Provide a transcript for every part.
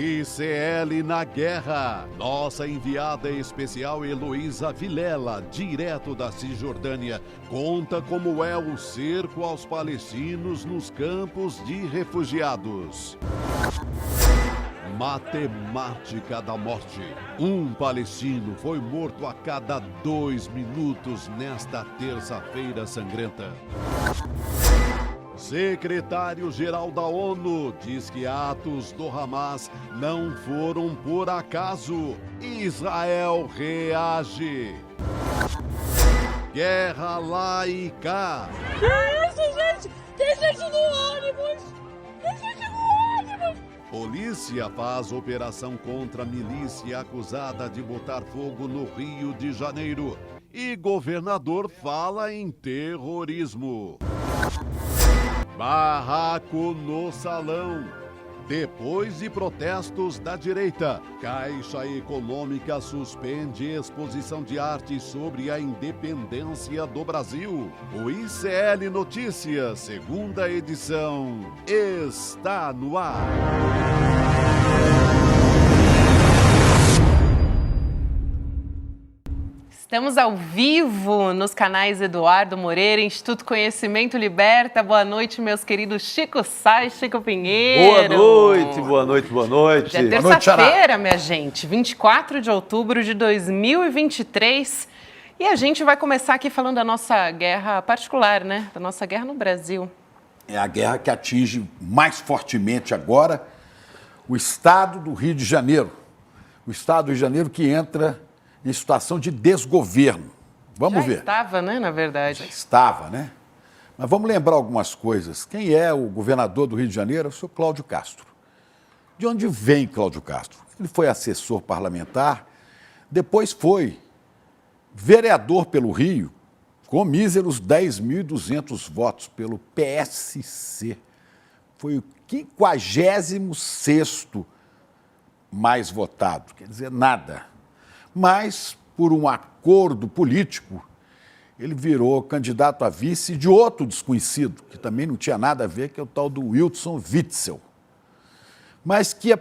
ICL na guerra. Nossa enviada especial Heloísa Vilela, direto da Cisjordânia, conta como é o cerco aos palestinos nos campos de refugiados. Matemática da morte. Um palestino foi morto a cada 2 minutos nesta terça-feira sangrenta. Secretário-geral da ONU diz que atos do Hamas não foram por acaso. Israel reage. Guerra lá e cá. Que isso, gente? Tem gente no ônibus! Tem gente no ônibus! Polícia faz operação contra a milícia acusada de botar fogo no Rio de Janeiro. E governador fala em terrorismo. Barraco no Salão. Depois de protestos da direita, Caixa Econômica suspende exposição de arte sobre a independência do Brasil. O ICL Notícias, segunda edição, está no ar. Estamos ao vivo nos canais Eduardo Moreira, Instituto Conhecimento Liberta. Boa noite, meus queridos Chico Sá e Chico Pinheiro. Boa noite, boa noite, boa noite. É terça-feira, minha gente, 24 de outubro de 2023. E a gente vai começar aqui falando da nossa guerra particular, né? Da nossa guerra no Brasil. É a guerra que atinge mais fortemente agora o estado do Rio de Janeiro. O estado do Rio de Janeiro que entra em situação de desgoverno. Vamos ver. Já estava, né, na verdade. Já estava, né? Mas vamos lembrar algumas coisas. Quem é o governador do Rio de Janeiro? É o senhor Cláudio Castro. De onde vem Cláudio Castro? Ele foi assessor parlamentar, depois foi vereador pelo Rio, com míseros 10.200 votos pelo PSC. Foi o 56º mais votado, quer dizer, nada. Mas, por um acordo político, ele virou candidato a vice de outro desconhecido, que também não tinha nada a ver, que é o tal do Wilson Witzel. Mas que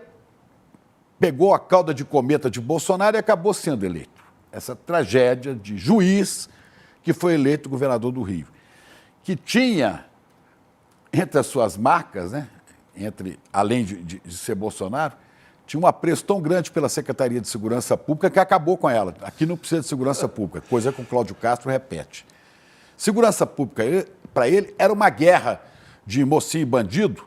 pegou a cauda de cometa de Bolsonaro e acabou sendo eleito. Essa tragédia de juiz que foi eleito governador do Rio. Que tinha, entre as suas marcas, né, além de ser Bolsonaro, tinha um apreço tão grande pela Secretaria de Segurança Pública que acabou com ela. Aqui não precisa de segurança pública, coisa que o Cláudio Castro repete. Segurança pública, para ele, era uma guerra de mocinho e bandido,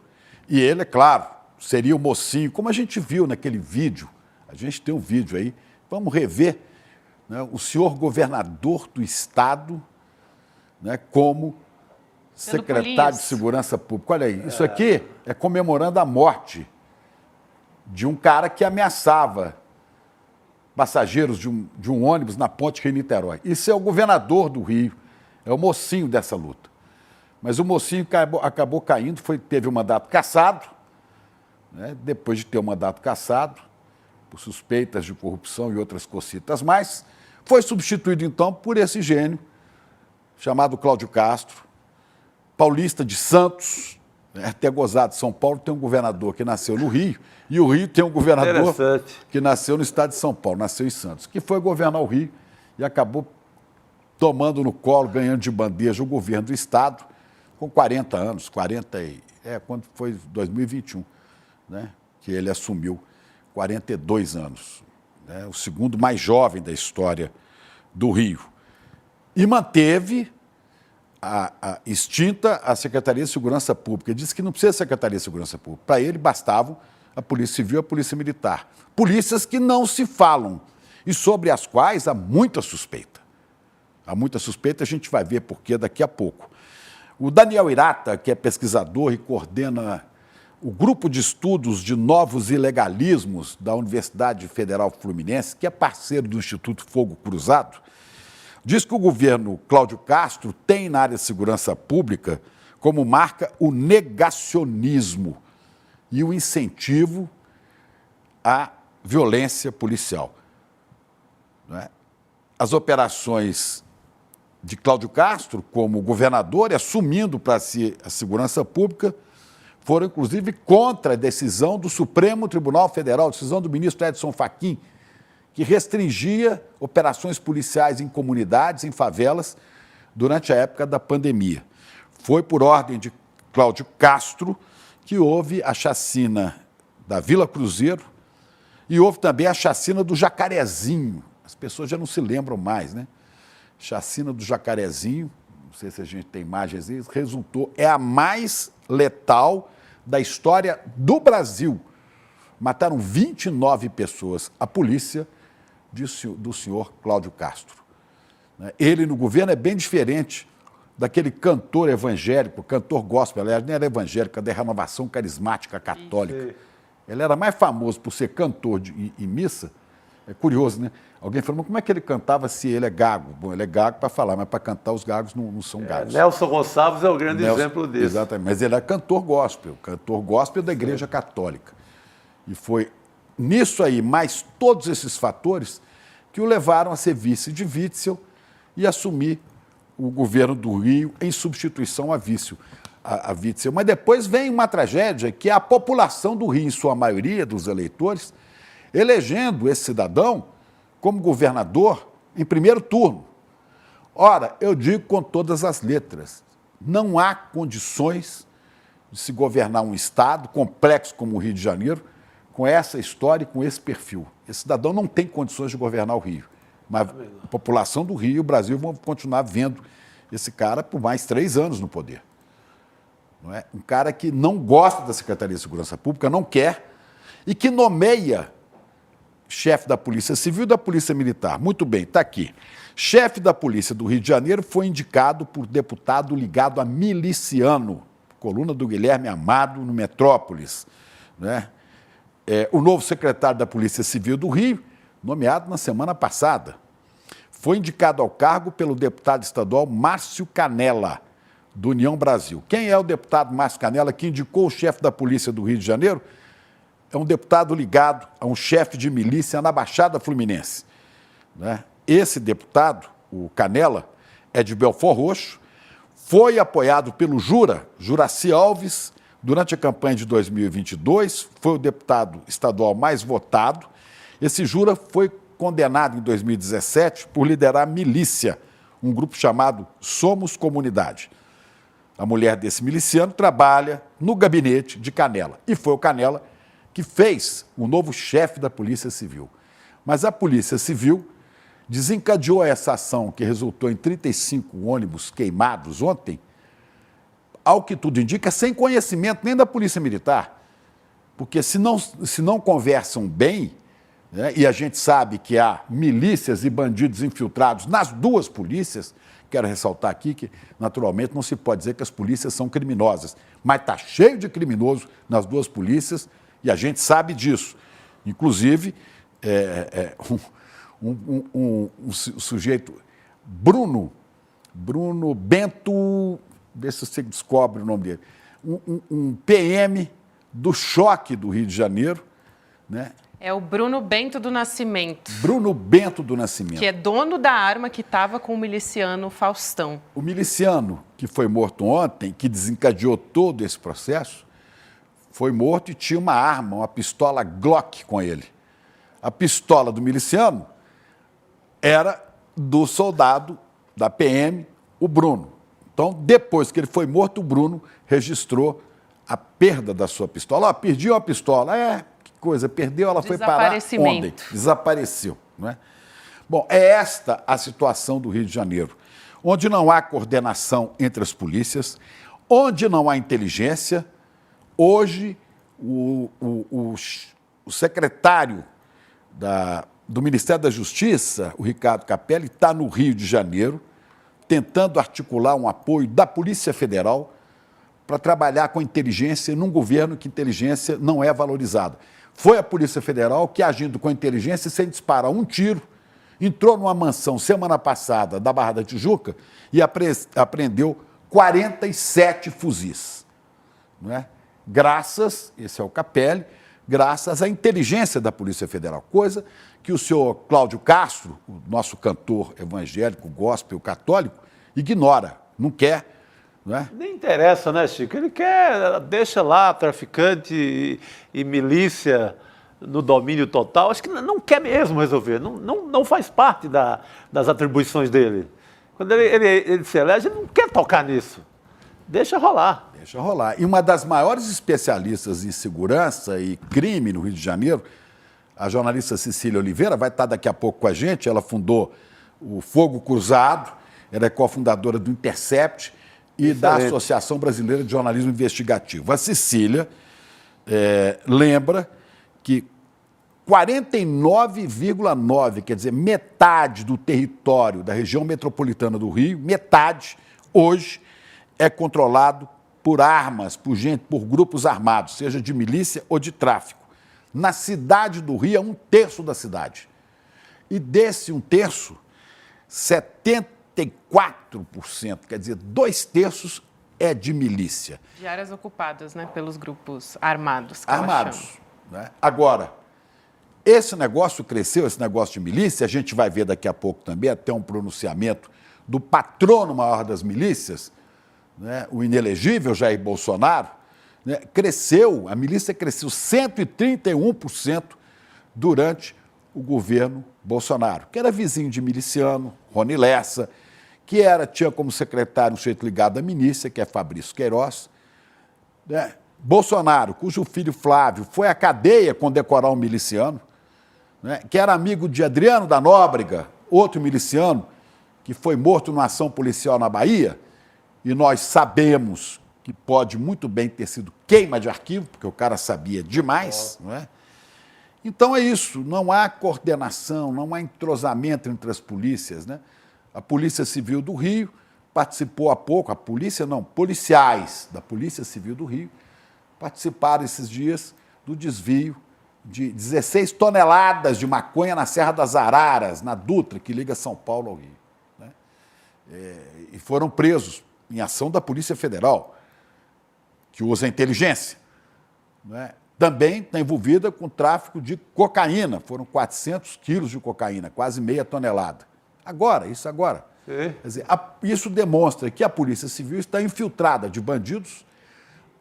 e ele, é claro, seria o mocinho, como a gente viu naquele vídeo. A gente tem um vídeo aí, vamos rever, né, o senhor governador do Estado, né, como secretário de Segurança Pública. Olha aí, isso aqui é comemorando a morte de um cara que ameaçava passageiros de um ônibus na ponte Rio-Niterói. Isso é o governador do Rio, é o mocinho dessa luta. Mas o mocinho acabou caindo, teve o mandato cassado, né, depois de ter o mandato cassado, por suspeitas de corrupção e outras cocitas mais, foi substituído então por esse gênio, chamado Cláudio Castro, paulista de Santos, até gozado, São Paulo tem um governador que nasceu no Rio, e o Rio tem um governador que nasceu no estado de São Paulo, nasceu em Santos, que foi governar o Rio e acabou tomando no colo, ganhando de bandeja o governo do estado, com 40 anos, quando foi 2021, né, que ele assumiu 42 anos, né, o segundo mais jovem da história do Rio. E manteve extinta a Secretaria de Segurança Pública. Disse que não precisa de Secretaria de Segurança Pública. Para ele, bastavam a Polícia Civil e a Polícia Militar. Polícias que não se falam e sobre as quais há muita suspeita. Há muita suspeita, a gente vai ver por quê daqui a pouco. O Daniel Irata, que é pesquisador e coordena o grupo de estudos de novos ilegalismos da Universidade Federal Fluminense, que é parceiro do Instituto Fogo Cruzado, diz que o governo Cláudio Castro tem na área de segurança pública como marca o negacionismo e o incentivo à violência policial. Não é? As operações de Cláudio Castro como governador e assumindo para si a segurança pública foram, inclusive, contra a decisão do Supremo Tribunal Federal, decisão do ministro Edson Fachin, que restringia operações policiais em comunidades, em favelas, durante a época da pandemia. Foi por ordem de Cláudio Castro que houve a chacina da Vila Cruzeiro e houve também a chacina do Jacarezinho. As pessoas já não se lembram mais, né? Chacina do Jacarezinho, não sei se a gente tem imagens aí, resultou, é a mais letal da história do Brasil. Mataram 29 pessoas. A polícia do senhor Cláudio Castro. Ele no governo é bem diferente daquele cantor evangélico, cantor gospel, aliás, nem era evangélico, da renovação carismática católica. Ele era mais famoso por ser cantor em missa. É curioso, né? Alguém falou, mas como é que ele cantava se ele é gago? Bom, ele é gago para falar, mas para cantar os gagos não são gagos. Nelson Gonçalves é o grande exemplo disso. Exatamente, mas ele é cantor gospel da Igreja Católica. E foi nisso aí, mais todos esses fatores, que o levaram a ser vice de Witzel e assumir o governo do Rio em substituição a Witzel. Mas depois vem uma tragédia que é a população do Rio, em sua maioria dos eleitores, elegendo esse cidadão como governador em primeiro turno. Ora, eu digo com todas as letras, não há condições de se governar um estado complexo como o Rio de Janeiro com essa história e com esse perfil. Esse cidadão não tem condições de governar o Rio. Mas a população do Rio e o Brasil vão continuar vendo esse cara por mais 3 anos no poder. Não é? Um cara que não gosta da Secretaria de Segurança Pública, não quer, e que nomeia chefe da Polícia Civil e da Polícia Militar. Muito bem, está aqui. Chefe da Polícia do Rio de Janeiro foi indicado por deputado ligado a miliciano, coluna do Guilherme Amado, no Metrópolis. Né? O novo secretário da Polícia Civil do Rio, nomeado na semana passada, foi indicado ao cargo pelo deputado estadual Márcio Canella, do União Brasil. Quem é o deputado Márcio Canella que indicou o chefe da Polícia do Rio de Janeiro? É um deputado ligado a um chefe de milícia na Baixada Fluminense. Né? Esse deputado, o Canella, é de Belford Roxo, foi apoiado pelo Juraci Alves, durante a campanha de 2022, foi o deputado estadual mais votado. Esse Jura foi condenado em 2017 por liderar a milícia, um grupo chamado Somos Comunidade. A mulher desse miliciano trabalha no gabinete de Canella. E foi o Canella que fez o novo chefe da Polícia Civil. Mas a Polícia Civil desencadeou essa ação que resultou em 35 ônibus queimados ontem, ao que tudo indica, sem conhecimento nem da Polícia Militar. Porque se não conversam bem, né, e a gente sabe que há milícias e bandidos infiltrados nas duas polícias, quero ressaltar aqui que, naturalmente, não se pode dizer que as polícias são criminosas, mas está cheio de criminoso nas duas polícias e a gente sabe disso. Inclusive, um sujeito, Bruno Bento, vê se você descobre o nome dele, um PM do choque do Rio de Janeiro, né? É o Bruno Bento do Nascimento. Bruno Bento do Nascimento. Que é dono da arma que estava com o miliciano Faustão. O miliciano que foi morto ontem, que desencadeou todo esse processo, foi morto e tinha uma arma, uma pistola Glock com ele. A pistola do miliciano era do soldado da PM, o Bruno. Então, depois que ele foi morto, o Bruno registrou a perda da sua pistola. Perdi uma pistola. Que coisa, perdeu, ela foi parar ontem. Desapareceu. Não é? Bom, é esta a situação do Rio de Janeiro, onde não há coordenação entre as polícias, onde não há inteligência. Hoje, o secretário do Ministério da Justiça, o Ricardo Capelli, está no Rio de Janeiro, tentando articular um apoio da Polícia Federal para trabalhar com inteligência num governo que inteligência não é valorizada. Foi a Polícia Federal que, agindo com inteligência, sem disparar um tiro, entrou numa mansão semana passada da Barra da Tijuca e apreendeu 47 fuzis. Não é? Graças, esse é o Capelli, graças à inteligência da Polícia Federal, coisa que o senhor Cláudio Castro, o nosso cantor evangélico, gospel, católico, ignora, não quer não é? Nem interessa, né, Chico? Ele quer, deixa lá traficante e milícia no domínio total. Acho que não quer mesmo resolver, não faz parte das atribuições dele. Quando ele se elege, ele não quer tocar nisso. Deixa rolar. Deixa rolar. E uma das maiores especialistas em segurança e crime no Rio de Janeiro, a jornalista Cecília Oliveira, vai estar daqui a pouco com a gente. Ela fundou o Fogo Cruzado, ela é cofundadora do Intercept e da Associação Brasileira de Jornalismo Investigativo. A Cecília lembra que 49,9%, quer dizer, metade do território da região metropolitana do Rio, metade, hoje, é controlado por armas, por grupos armados, seja de milícia ou de tráfico. Na cidade do Rio é 1/3 da cidade. E desse 1/3, 74%, quer dizer, 2/3 é de milícia. De áreas ocupadas, né, pelos grupos armados. Armados. Né? Agora, esse negócio cresceu, esse negócio de milícia, a gente vai ver daqui a pouco também, até um pronunciamento do patrono maior das milícias, né, o inelegível Jair Bolsonaro, né, a milícia cresceu 131% durante o governo Bolsonaro, que era vizinho de miliciano, Rony Lessa, que tinha como secretário um sujeito ligado à milícia, que é Fabrício Queiroz, né? Bolsonaro, cujo filho Flávio foi à cadeia condecorar um miliciano, né, que era amigo de Adriano da Nóbrega, outro miliciano, que foi morto numa ação policial na Bahia, e nós sabemos que pode muito bem ter sido queima de arquivo, porque o cara sabia demais, não é? Então é isso, não há coordenação, não há entrosamento entre as polícias, né? A Polícia Civil do Rio participou há pouco, policiais da Polícia Civil do Rio participaram esses dias do desvio de 16 toneladas de maconha na Serra das Araras, na Dutra, que liga São Paulo ao Rio, né? E foram presos em ação da Polícia Federal, que usa a inteligência, né? Também está envolvida com tráfico de cocaína. Foram 400 quilos de cocaína, quase meia tonelada. Isso agora. Quer dizer, isso demonstra que a Polícia Civil está infiltrada de bandidos.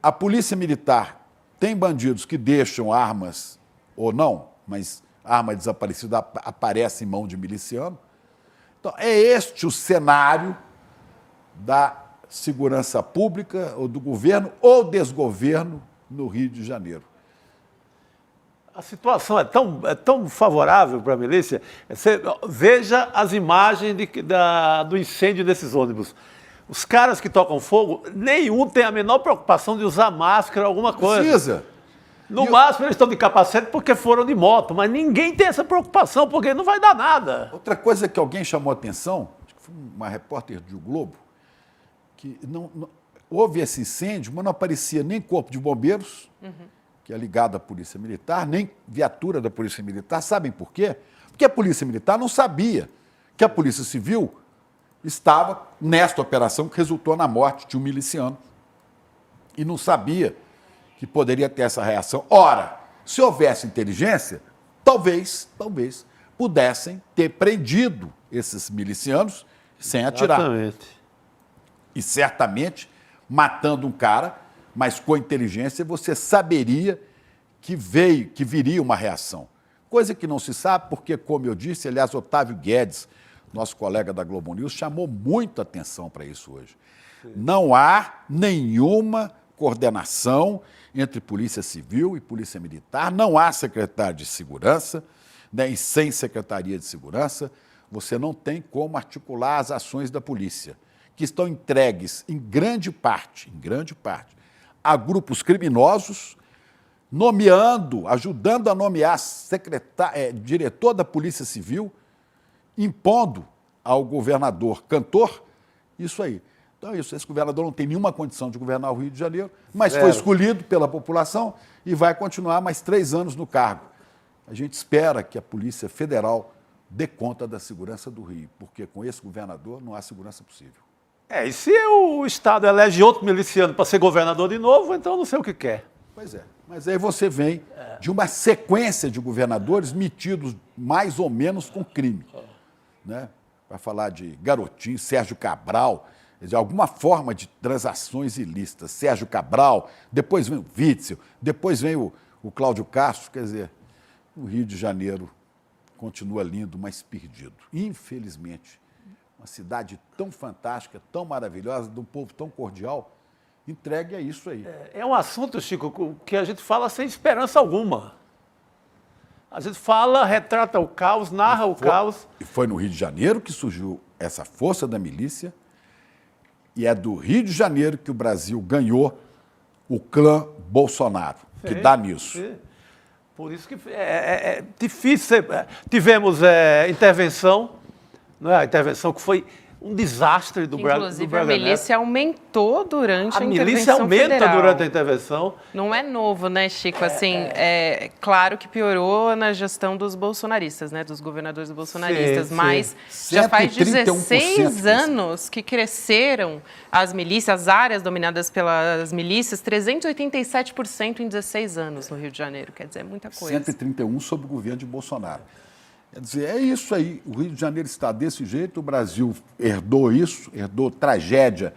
A Polícia Militar tem bandidos que deixam armas, ou não, mas a arma desaparecida aparece em mão de miliciano. Então, é este o cenário da segurança pública, ou do governo, ou desgoverno no Rio de Janeiro. A situação é tão favorável para a milícia. Você veja as imagens do incêndio desses ônibus. Os caras que tocam fogo, nenhum tem a menor preocupação de usar máscara, alguma coisa. Precisa. No máximo, eles estão de capacete porque foram de moto, mas ninguém tem essa preocupação, porque não vai dar nada. Outra coisa que alguém chamou a atenção, acho que foi uma repórter do Globo, que houve esse incêndio, mas não aparecia nem corpo de bombeiros, que é ligado à Polícia Militar, nem viatura da Polícia Militar. Sabem por quê? Porque a Polícia Militar não sabia que a Polícia Civil estava nesta operação que resultou na morte de um miliciano. E não sabia que poderia ter essa reação. Ora, se houvesse inteligência, talvez pudessem ter prendido esses milicianos sem atirar. Exatamente. E certamente, matando um cara, mas com inteligência, você saberia que viria uma reação. Coisa que não se sabe, porque, como eu disse, aliás, Otávio Guedes, nosso colega da Globo News, chamou muita atenção para isso hoje. Sim. Não há nenhuma coordenação entre Polícia Civil e Polícia Militar, não há secretário de Segurança, né, e sem Secretaria de Segurança, você não tem como articular as ações da polícia, que estão entregues em grande parte, a grupos criminosos, ajudando a nomear diretor da Polícia Civil, impondo ao governador Cantor isso aí. Então, esse governador não tem nenhuma condição de governar o Rio de Janeiro, mas foi escolhido pela população e vai continuar mais 3 anos no cargo. A gente espera que a Polícia Federal dê conta da segurança do Rio, porque com esse governador não há segurança possível. E se o Estado elege outro miliciano para ser governador de novo, então não sei o que quer. Pois é, mas aí você vem de uma sequência de governadores metidos mais ou menos com crime, né? Para falar de Garotinho, Sérgio Cabral, quer dizer, alguma forma de transações ilícitas. Sérgio Cabral, depois vem o Witzel, depois vem o Cláudio Castro. Quer dizer, o Rio de Janeiro continua lindo, mas perdido. Infelizmente, uma cidade tão fantástica, tão maravilhosa, de um povo tão cordial, entregue a isso aí. É um assunto, Chico, que a gente fala sem esperança alguma. A gente fala, retrata o caos, narra o caos. E foi no Rio de Janeiro que surgiu essa força da milícia, e é do Rio de Janeiro que o Brasil ganhou o clã Bolsonaro, que dá nisso. Sim. Por isso que é difícil. Tivemos intervenção, não é? A intervenção que foi um desastre do Braga Neto. Inclusive, a milícia aumentou durante a intervenção milícia aumenta federal. durante a intervenção. Não é novo, né, Chico? Assim, claro que piorou na gestão dos bolsonaristas, né, dos governadores bolsonaristas, Sim, mas sim. já faz 131%. 16 anos que cresceram as milícias, as áreas dominadas pelas milícias, 387% em 16 anos no Rio de Janeiro. Quer dizer, é muita coisa. 131 sob o governo de Bolsonaro. Quer dizer, é isso aí. O Rio de Janeiro está desse jeito, o Brasil herdou isso, herdou tragédia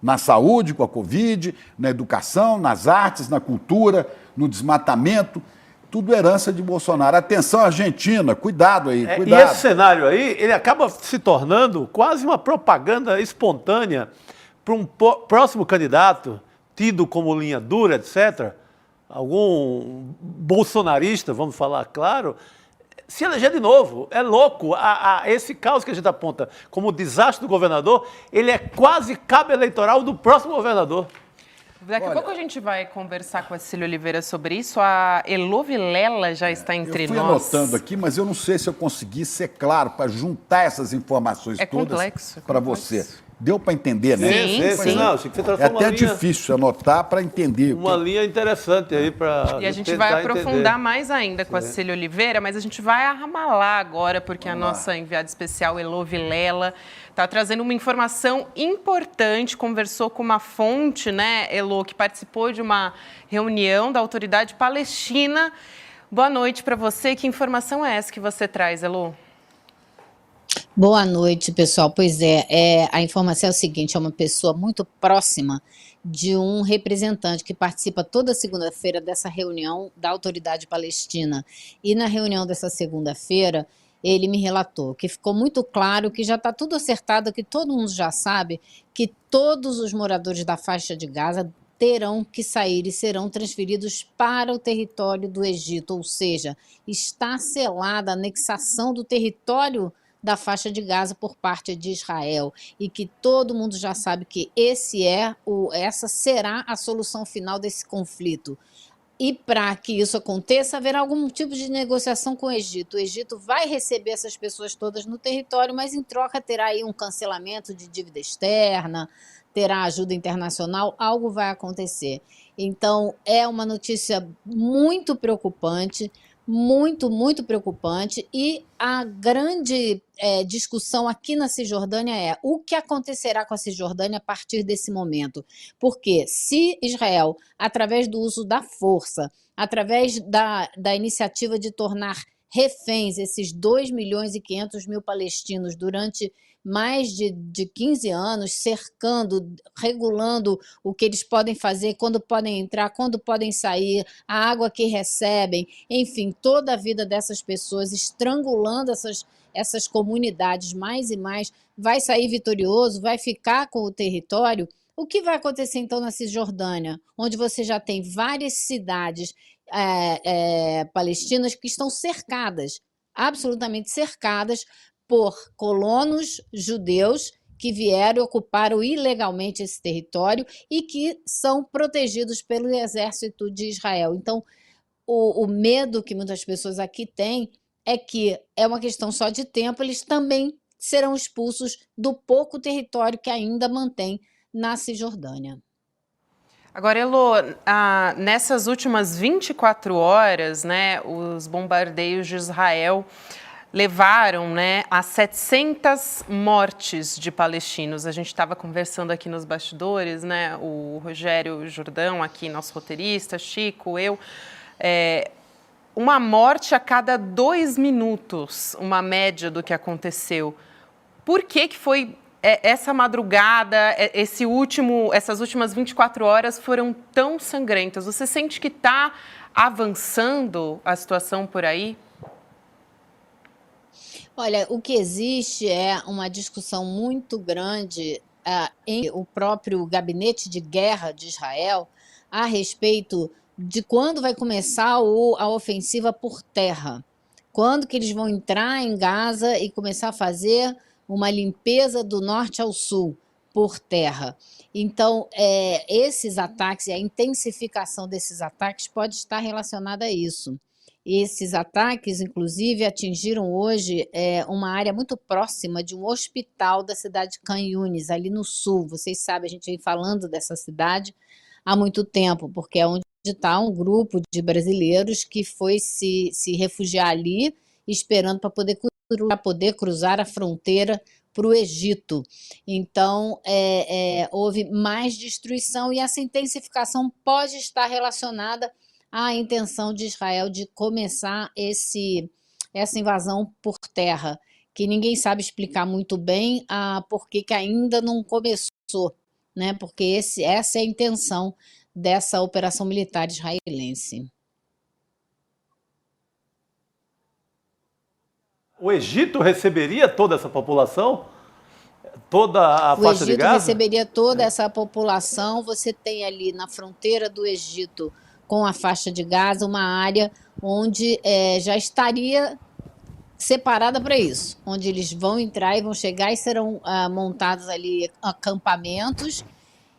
na saúde com a Covid, na educação, nas artes, na cultura, no desmatamento. Tudo herança de Bolsonaro. Atenção, Argentina, cuidado aí, E cuidado. esse cenário aí, ele acaba se tornando quase uma propaganda espontânea para um próximo candidato, tido como linha dura, etc., algum bolsonarista, vamos falar claro, se eleger de novo. É louco. Esse caos que a gente aponta como desastre do governador, ele é quase cabo eleitoral do próximo governador. Daqui a pouco a gente vai conversar com a Cecília Oliveira sobre isso. A Elô Vilela já está entre Eu fui nós. anotando aqui, mas eu não sei se eu consegui ser claro para juntar essas informações todas para você. Deu para entender, né? Sim. Não, Chico, você É transforma até uma linha, difícil anotar para entender. uma linha interessante aí para E a gente vai aprofundar mais ainda com a Cecília Oliveira, mas a gente vai arramalar agora, porque a nossa enviada especial, Elô Vilela, está trazendo uma informação importante, conversou com uma fonte, né, Elô, que participou de uma reunião da autoridade palestina. Boa noite para você. Que informação é essa que você traz, Elô? Boa noite, pessoal. Pois a informação é o seguinte, é uma pessoa muito próxima de um representante que participa toda segunda-feira dessa reunião da Autoridade Palestina. E na reunião dessa segunda-feira, ele me relatou que ficou muito claro que já está tudo acertado, que todo mundo já sabe que todos os moradores da faixa de Gaza terão que sair e serão transferidos para o território do Egito, ou seja, está selada a anexação do território da faixa de Gaza por parte de Israel, e que todo mundo já sabe que essa será a solução final desse conflito. E para que isso aconteça, haverá algum tipo de negociação com o Egito. O Egito vai receber essas pessoas todas no território, mas em troca terá aí um cancelamento de dívida externa, terá ajuda internacional, algo vai acontecer. Então, é uma notícia muito preocupante, muito preocupante, e a grande discussão aqui na Cisjordânia é o que acontecerá com a Cisjordânia a partir desse momento. Porque se Israel, através do uso da força, através da iniciativa de tornar reféns esses 2.500.000 palestinos durante mais de 15 anos, cercando, regulando o que eles podem fazer, quando podem entrar, quando podem sair, a água que recebem, enfim, toda a vida dessas pessoas, estrangulando essas comunidades mais e mais, vai sair vitorioso, vai ficar com o território. O que vai acontecer então na Cisjordânia, onde você já tem várias cidades palestinas que estão cercadas, absolutamente cercadas, por colonos judeus que vieram e ocuparam ilegalmente esse território e que são protegidos pelo exército de Israel. Então, o medo que muitas pessoas aqui têm é que é uma questão só de tempo, eles também serão expulsos do pouco território que ainda mantém na Cisjordânia. Agora, Elô, nessas últimas 24 horas, né, os bombardeios de Israel levaram, né, a 700 mortes de palestinos. A gente estava conversando aqui nos bastidores, né, o Rogério Jordão, aqui, nosso roteirista, Chico, eu, uma morte a cada 2 minutos, uma média do que aconteceu. Por que foi essa madrugada, essas últimas 24 horas foram tão sangrentas. Você sente que está avançando a situação por aí? Olha, o que existe é uma discussão muito grande em o próprio Gabinete de Guerra de Israel a respeito de quando vai começar a ofensiva por terra. Quando que eles vão entrar em Gaza e começar a fazer uma limpeza do norte ao sul por terra. Então, esses ataques e a intensificação desses ataques pode estar relacionada a isso. Esses ataques, inclusive, atingiram hoje uma área muito próxima de um hospital da cidade de Khan Yunis, ali no sul. Vocês sabem, a gente vem falando dessa cidade há muito tempo, porque é onde está um grupo de brasileiros que foi se refugiar ali, esperando para poder cruzar a fronteira para o Egito. Então, houve mais destruição e essa intensificação pode estar relacionada à intenção de Israel de começar essa invasão por terra, que ninguém sabe explicar muito bem por que ainda não começou, né? Porque essa é a intenção dessa operação militar israelense. O Egito receberia toda essa população? Toda a faixa de Gaza? O Egito receberia toda essa população. Você tem ali na fronteira do Egito com a faixa de Gaza uma área onde já estaria separada para isso, onde eles vão entrar e vão chegar e serão montados ali acampamentos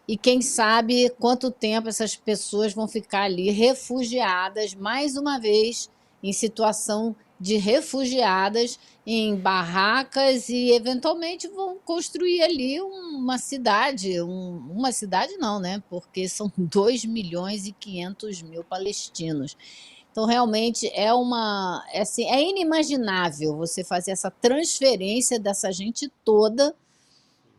e quem sabe quanto tempo essas pessoas vão ficar ali refugiadas, mais uma vez, em situação de refugiadas, em barracas e, eventualmente, vão construir ali uma cidade. Uma cidade não, né? Porque são 2.500.000 palestinos. Então, realmente, é inimaginável você fazer essa transferência dessa gente toda.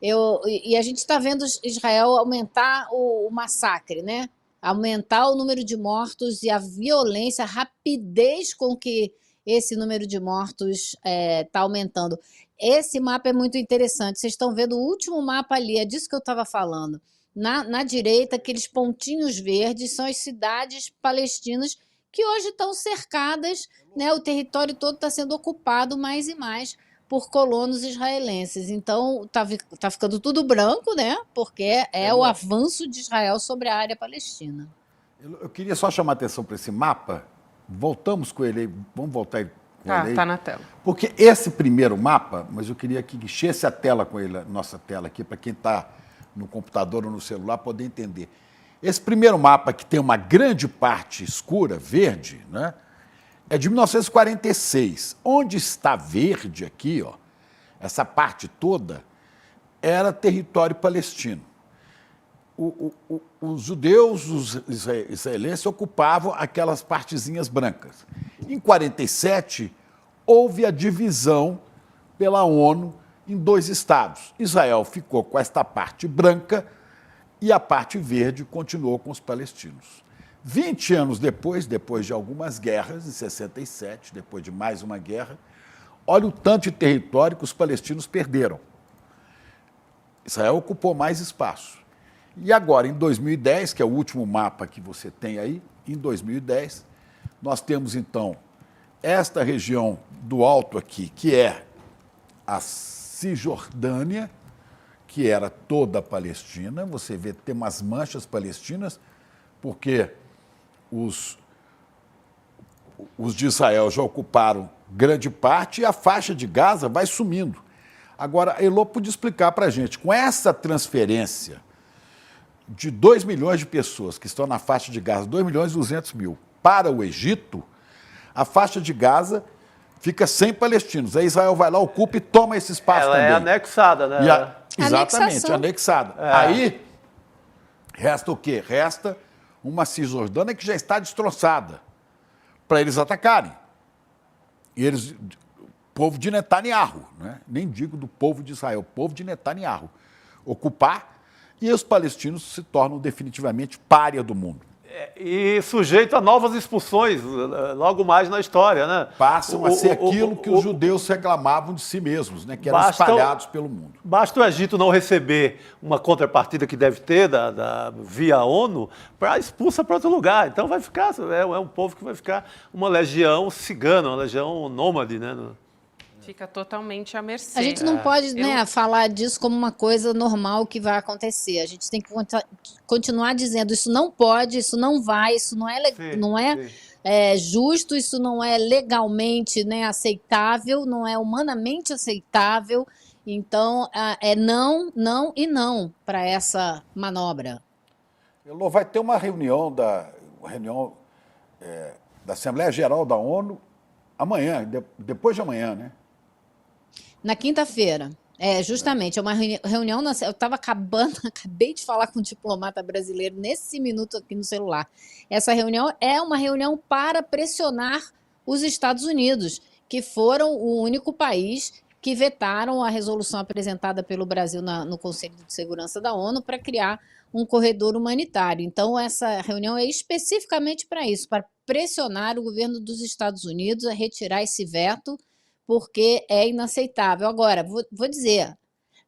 E a gente está vendo Israel aumentar o massacre, né? Aumentar o número de mortos e a violência, a rapidez com que esse número de mortos está aumentando. Esse mapa é muito interessante. Vocês estão vendo o último mapa ali, é disso que eu estava falando. Na direita, aqueles pontinhos verdes são as cidades palestinas que hoje estão cercadas, né? O território todo está sendo ocupado mais e mais por colonos israelenses. Então, tá ficando tudo branco, né? Porque o avanço de Israel sobre a área palestina. Eu queria só chamar a atenção para esse mapa. Voltamos com ele aí. Vamos voltar com ele aí. Tá na tela. Porque esse primeiro mapa, mas eu queria que enchesse a tela com ele, a nossa tela aqui, para quem está no computador ou no celular poder entender. Esse primeiro mapa, que tem uma grande parte escura, verde, né? É de 1946. Onde está verde aqui, ó, essa parte toda, era território palestino. Os judeus, os israelenses, ocupavam aquelas partezinhas brancas. Em 1947, houve a divisão pela ONU em 2 estados. Israel ficou com esta parte branca e a parte verde continuou com os palestinos. 20 anos depois de algumas guerras, em 67, depois de mais uma guerra, olha o tanto de território que os palestinos perderam. Israel ocupou mais espaço. E agora, em 2010, que é o último mapa que você tem aí, em 2010, nós temos, então, esta região do alto aqui, que é a Cisjordânia, que era toda a Palestina. Você vê, tem umas manchas palestinas, porque os de Israel já ocuparam grande parte e a faixa de Gaza vai sumindo. Agora, a Elô podia explicar para a gente, com essa transferência de 2 milhões de pessoas que estão na faixa de Gaza, 2.200.000, para o Egito, a faixa de Gaza fica sem palestinos. Aí Israel vai lá, ocupa e toma esse espaço também. Ela é anexada, né? Exatamente, anexada. Aí, resta o quê? Resta uma Cisjordânia que já está destroçada, para eles atacarem. E eles, o povo de Netanyahu, né? Nem digo do povo de Israel, o povo de Netanyahu, ocupar, e os palestinos se tornam definitivamente pária do mundo. E sujeito a novas expulsões, logo mais na história, né? Passam a ser aquilo que os judeus reclamavam de si mesmos, né? Que eram espalhados pelo mundo. Basta o Egito não receber uma contrapartida que deve ter via ONU para expulsa para outro lugar. Então vai ficar, é um povo que vai ficar uma legião cigana, uma legião nômade, né? Fica totalmente à mercê. A gente não pode, né, falar disso como uma coisa normal que vai acontecer. A gente tem que continuar dizendo isso não pode, isso não vai, isso não é, justo, isso não é legalmente, né, aceitável, não é humanamente aceitável. Então, é não, não e não para essa manobra. Elô, vai ter uma reunião da Assembleia Geral da ONU amanhã, depois de amanhã, né? Na quinta-feira. Justamente, é uma reunião. Eu estava acabei de falar com um diplomata brasileiro nesse minuto aqui no celular. Essa reunião é uma reunião para pressionar os Estados Unidos, que foram o único país que vetaram a resolução apresentada pelo Brasil no Conselho de Segurança da ONU para criar um corredor humanitário. Então, essa reunião é especificamente para isso, para pressionar o governo dos Estados Unidos a retirar esse veto, porque é inaceitável. Agora, vou dizer,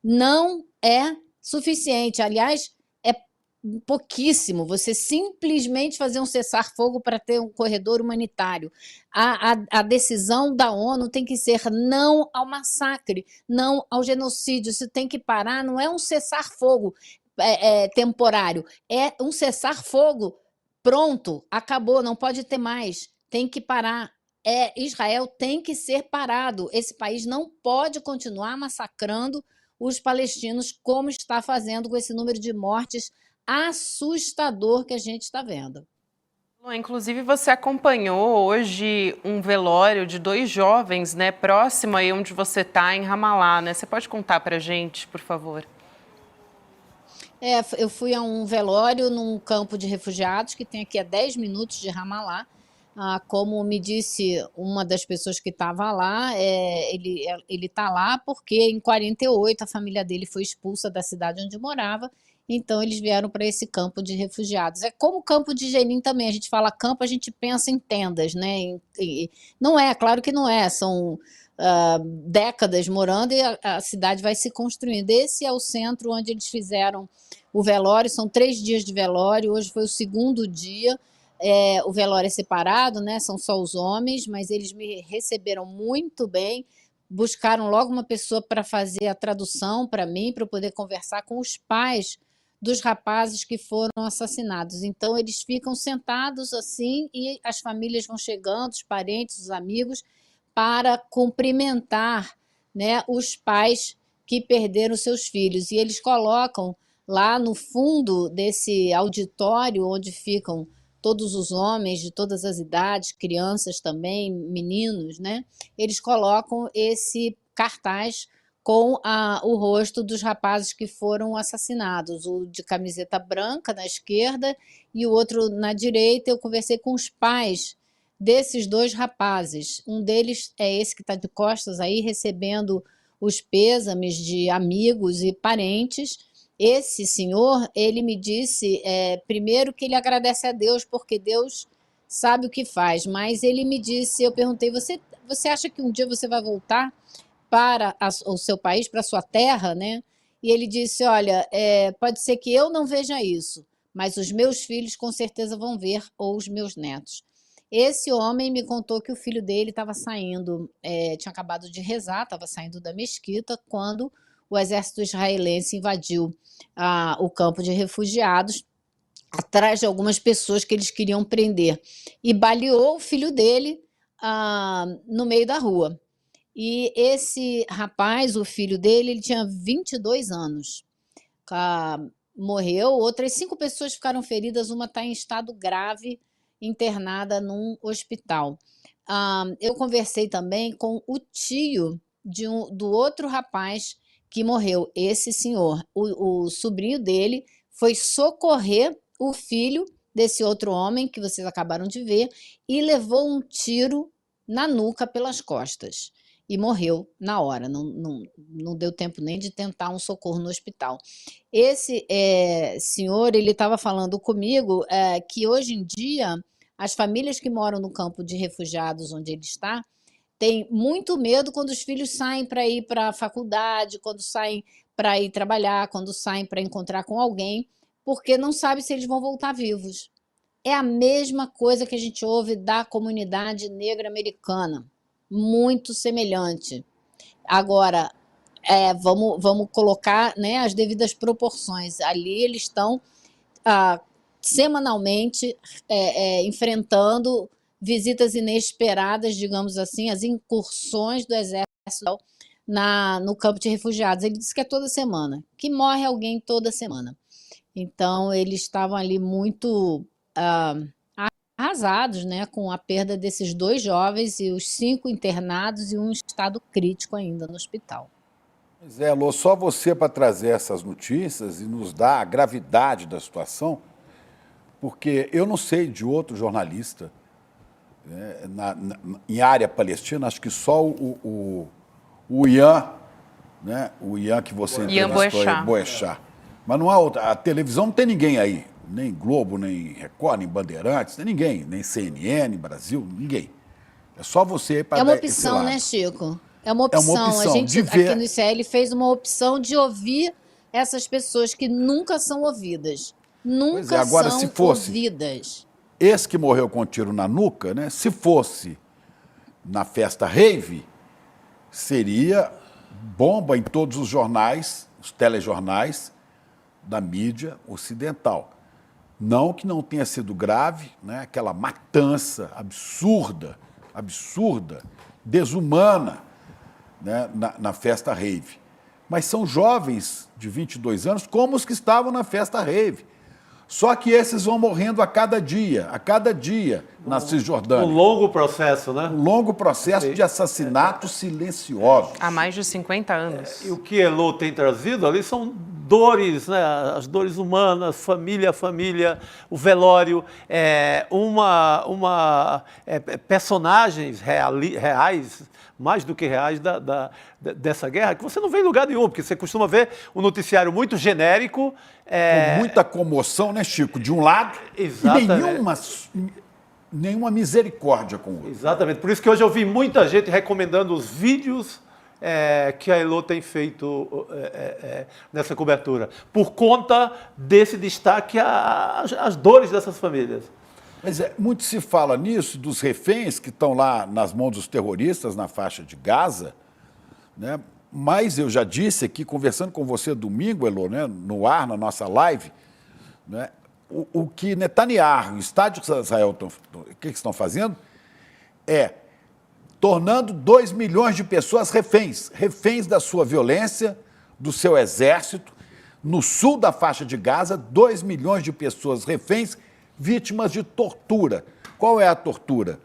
não é suficiente. Aliás, é pouquíssimo você simplesmente fazer um cessar-fogo para ter um corredor humanitário. A decisão da ONU tem que ser não ao massacre, não ao genocídio. Isso tem que parar, não é um cessar-fogo temporário, é um cessar-fogo pronto, acabou, não pode ter mais, tem que parar. Israel tem que ser parado. Esse país não pode continuar massacrando os palestinos como está fazendo com esse número de mortes assustador que a gente está vendo. Inclusive, você acompanhou hoje um velório de 2 jovens, né, próximo aí onde você está, em Ramallah, né? Você pode contar para a gente, por favor? Eu fui a um velório num campo de refugiados que tem aqui a 10 minutos de Ramallah. Como me disse uma das pessoas que estava lá, ele está lá porque em 48 a família dele foi expulsa da cidade onde morava, então eles vieram para esse campo de refugiados. É como o campo de Jenin também, a gente fala campo, a gente pensa em tendas, né? Não é, claro que não é, são décadas morando e a cidade vai se construindo. Esse é o centro onde eles fizeram o velório, são 3 dias de velório, hoje foi o 2º dia. O velório é separado, né? São só os homens, mas eles me receberam muito bem, buscaram logo uma pessoa para fazer a tradução para mim, para eu poder conversar com os pais dos rapazes que foram assassinados. Então, eles ficam sentados assim e as famílias vão chegando, os parentes, os amigos, para cumprimentar, né, os pais que perderam seus filhos. E eles colocam lá no fundo desse auditório onde ficam todos os homens de todas as idades, crianças também, meninos, né? Eles colocam esse cartaz com o rosto dos rapazes que foram assassinados, o de camiseta branca na esquerda e o outro na direita. Eu conversei com os pais desses 2 rapazes. Um deles é esse que está de costas aí, recebendo os pêsames de amigos e parentes. Esse senhor, ele me disse, primeiro, que ele agradece a Deus, porque Deus sabe o que faz, mas ele me disse, eu perguntei, você acha que um dia você vai voltar para o seu país, para a sua terra, né? E ele disse, olha, pode ser que eu não veja isso, mas os meus filhos com certeza vão ver, ou os meus netos. Esse homem me contou que o filho dele estava saindo, tinha acabado de rezar, estava saindo da mesquita, quando o exército israelense invadiu o campo de refugiados, atrás de algumas pessoas que eles queriam prender, e baleou o filho dele no meio da rua. E esse rapaz, o filho dele, ele tinha 22 anos. Morreu, outras 5 pessoas ficaram feridas, uma está em estado grave, internada num hospital. Eu conversei também com o tio do outro rapaz que morreu, esse senhor. O sobrinho dele foi socorrer o filho desse outro homem que vocês acabaram de ver e levou um tiro na nuca pelas costas. e morreu na hora, não deu tempo nem de tentar um socorro no hospital. Esse senhor, ele estava falando comigo que hoje em dia as famílias que moram no campo de refugiados onde ele está têm muito medo quando os filhos saem para ir para a faculdade, quando saem para ir trabalhar, quando saem para encontrar com alguém, porque não sabe se eles vão voltar vivos. É a mesma coisa que a gente ouve da comunidade negra americana, muito semelhante. Agora, vamos colocar, né, as devidas proporções. Ali eles estão semanalmente enfrentando visitas inesperadas, digamos assim, as incursões do exército no campo de refugiados. Ele disse que é toda semana, que morre alguém toda semana. Então, eles estavam ali muito arrasados, né, com a perda desses 2 jovens e os 5 internados e um estado crítico ainda no hospital. Pois é, Elô, só você para trazer essas notícias e nos dar a gravidade da situação, porque eu não sei de outro jornalista, né, em área palestina, acho que só o Ian, né, o Ian que você entrevistou, Boechat. Mas não há outra. A televisão não tem ninguém aí, nem Globo, nem Record, nem Bandeirantes, nem ninguém, nem CNN, Brasil, ninguém. É só você para dar esse lado. É uma opção, né, Chico? É uma opção. A gente, aqui no ICL, fez uma opção de ouvir essas pessoas que nunca são ouvidas. Nunca agora, são se fosse ouvidas. Esse que morreu com um tiro na nuca, né? Se fosse na festa rave, seria bomba em todos os jornais, os telejornais da mídia ocidental. Não que não tenha sido grave, né? Aquela matança absurda, desumana, né? na festa rave. Mas são jovens de 22 anos como os que estavam na festa rave. Só que esses vão morrendo a cada dia na Cisjordânia. Um longo processo, né? Um longo processo de assassinatos silenciosos. Há mais de 50 anos. E o que Elô tem trazido ali são dores, né? As dores humanas, família, o velório, personagens reais, mais do que reais, dessa guerra, que você não vê em lugar nenhum, porque você costuma ver um noticiário muito genérico. Com muita comoção, né, Chico? De um lado, exatamente. E nenhuma misericórdia com o outro. Exatamente. Por isso que hoje eu vi muita gente recomendando os vídeos que a Elô tem feito nessa cobertura, por conta desse destaque às dores dessas famílias. Mas muito se fala nisso, dos reféns que estão lá nas mãos dos terroristas na faixa de Gaza, né? Mas eu já disse aqui, conversando com você domingo, Elô, né, no ar, na nossa live, né, o que Netanyahu, o Estado de Israel, o que estão fazendo é tornando 2 milhões de pessoas reféns da sua violência, do seu exército. No sul da faixa de Gaza, 2 milhões de pessoas reféns, vítimas de tortura. Qual é a tortura?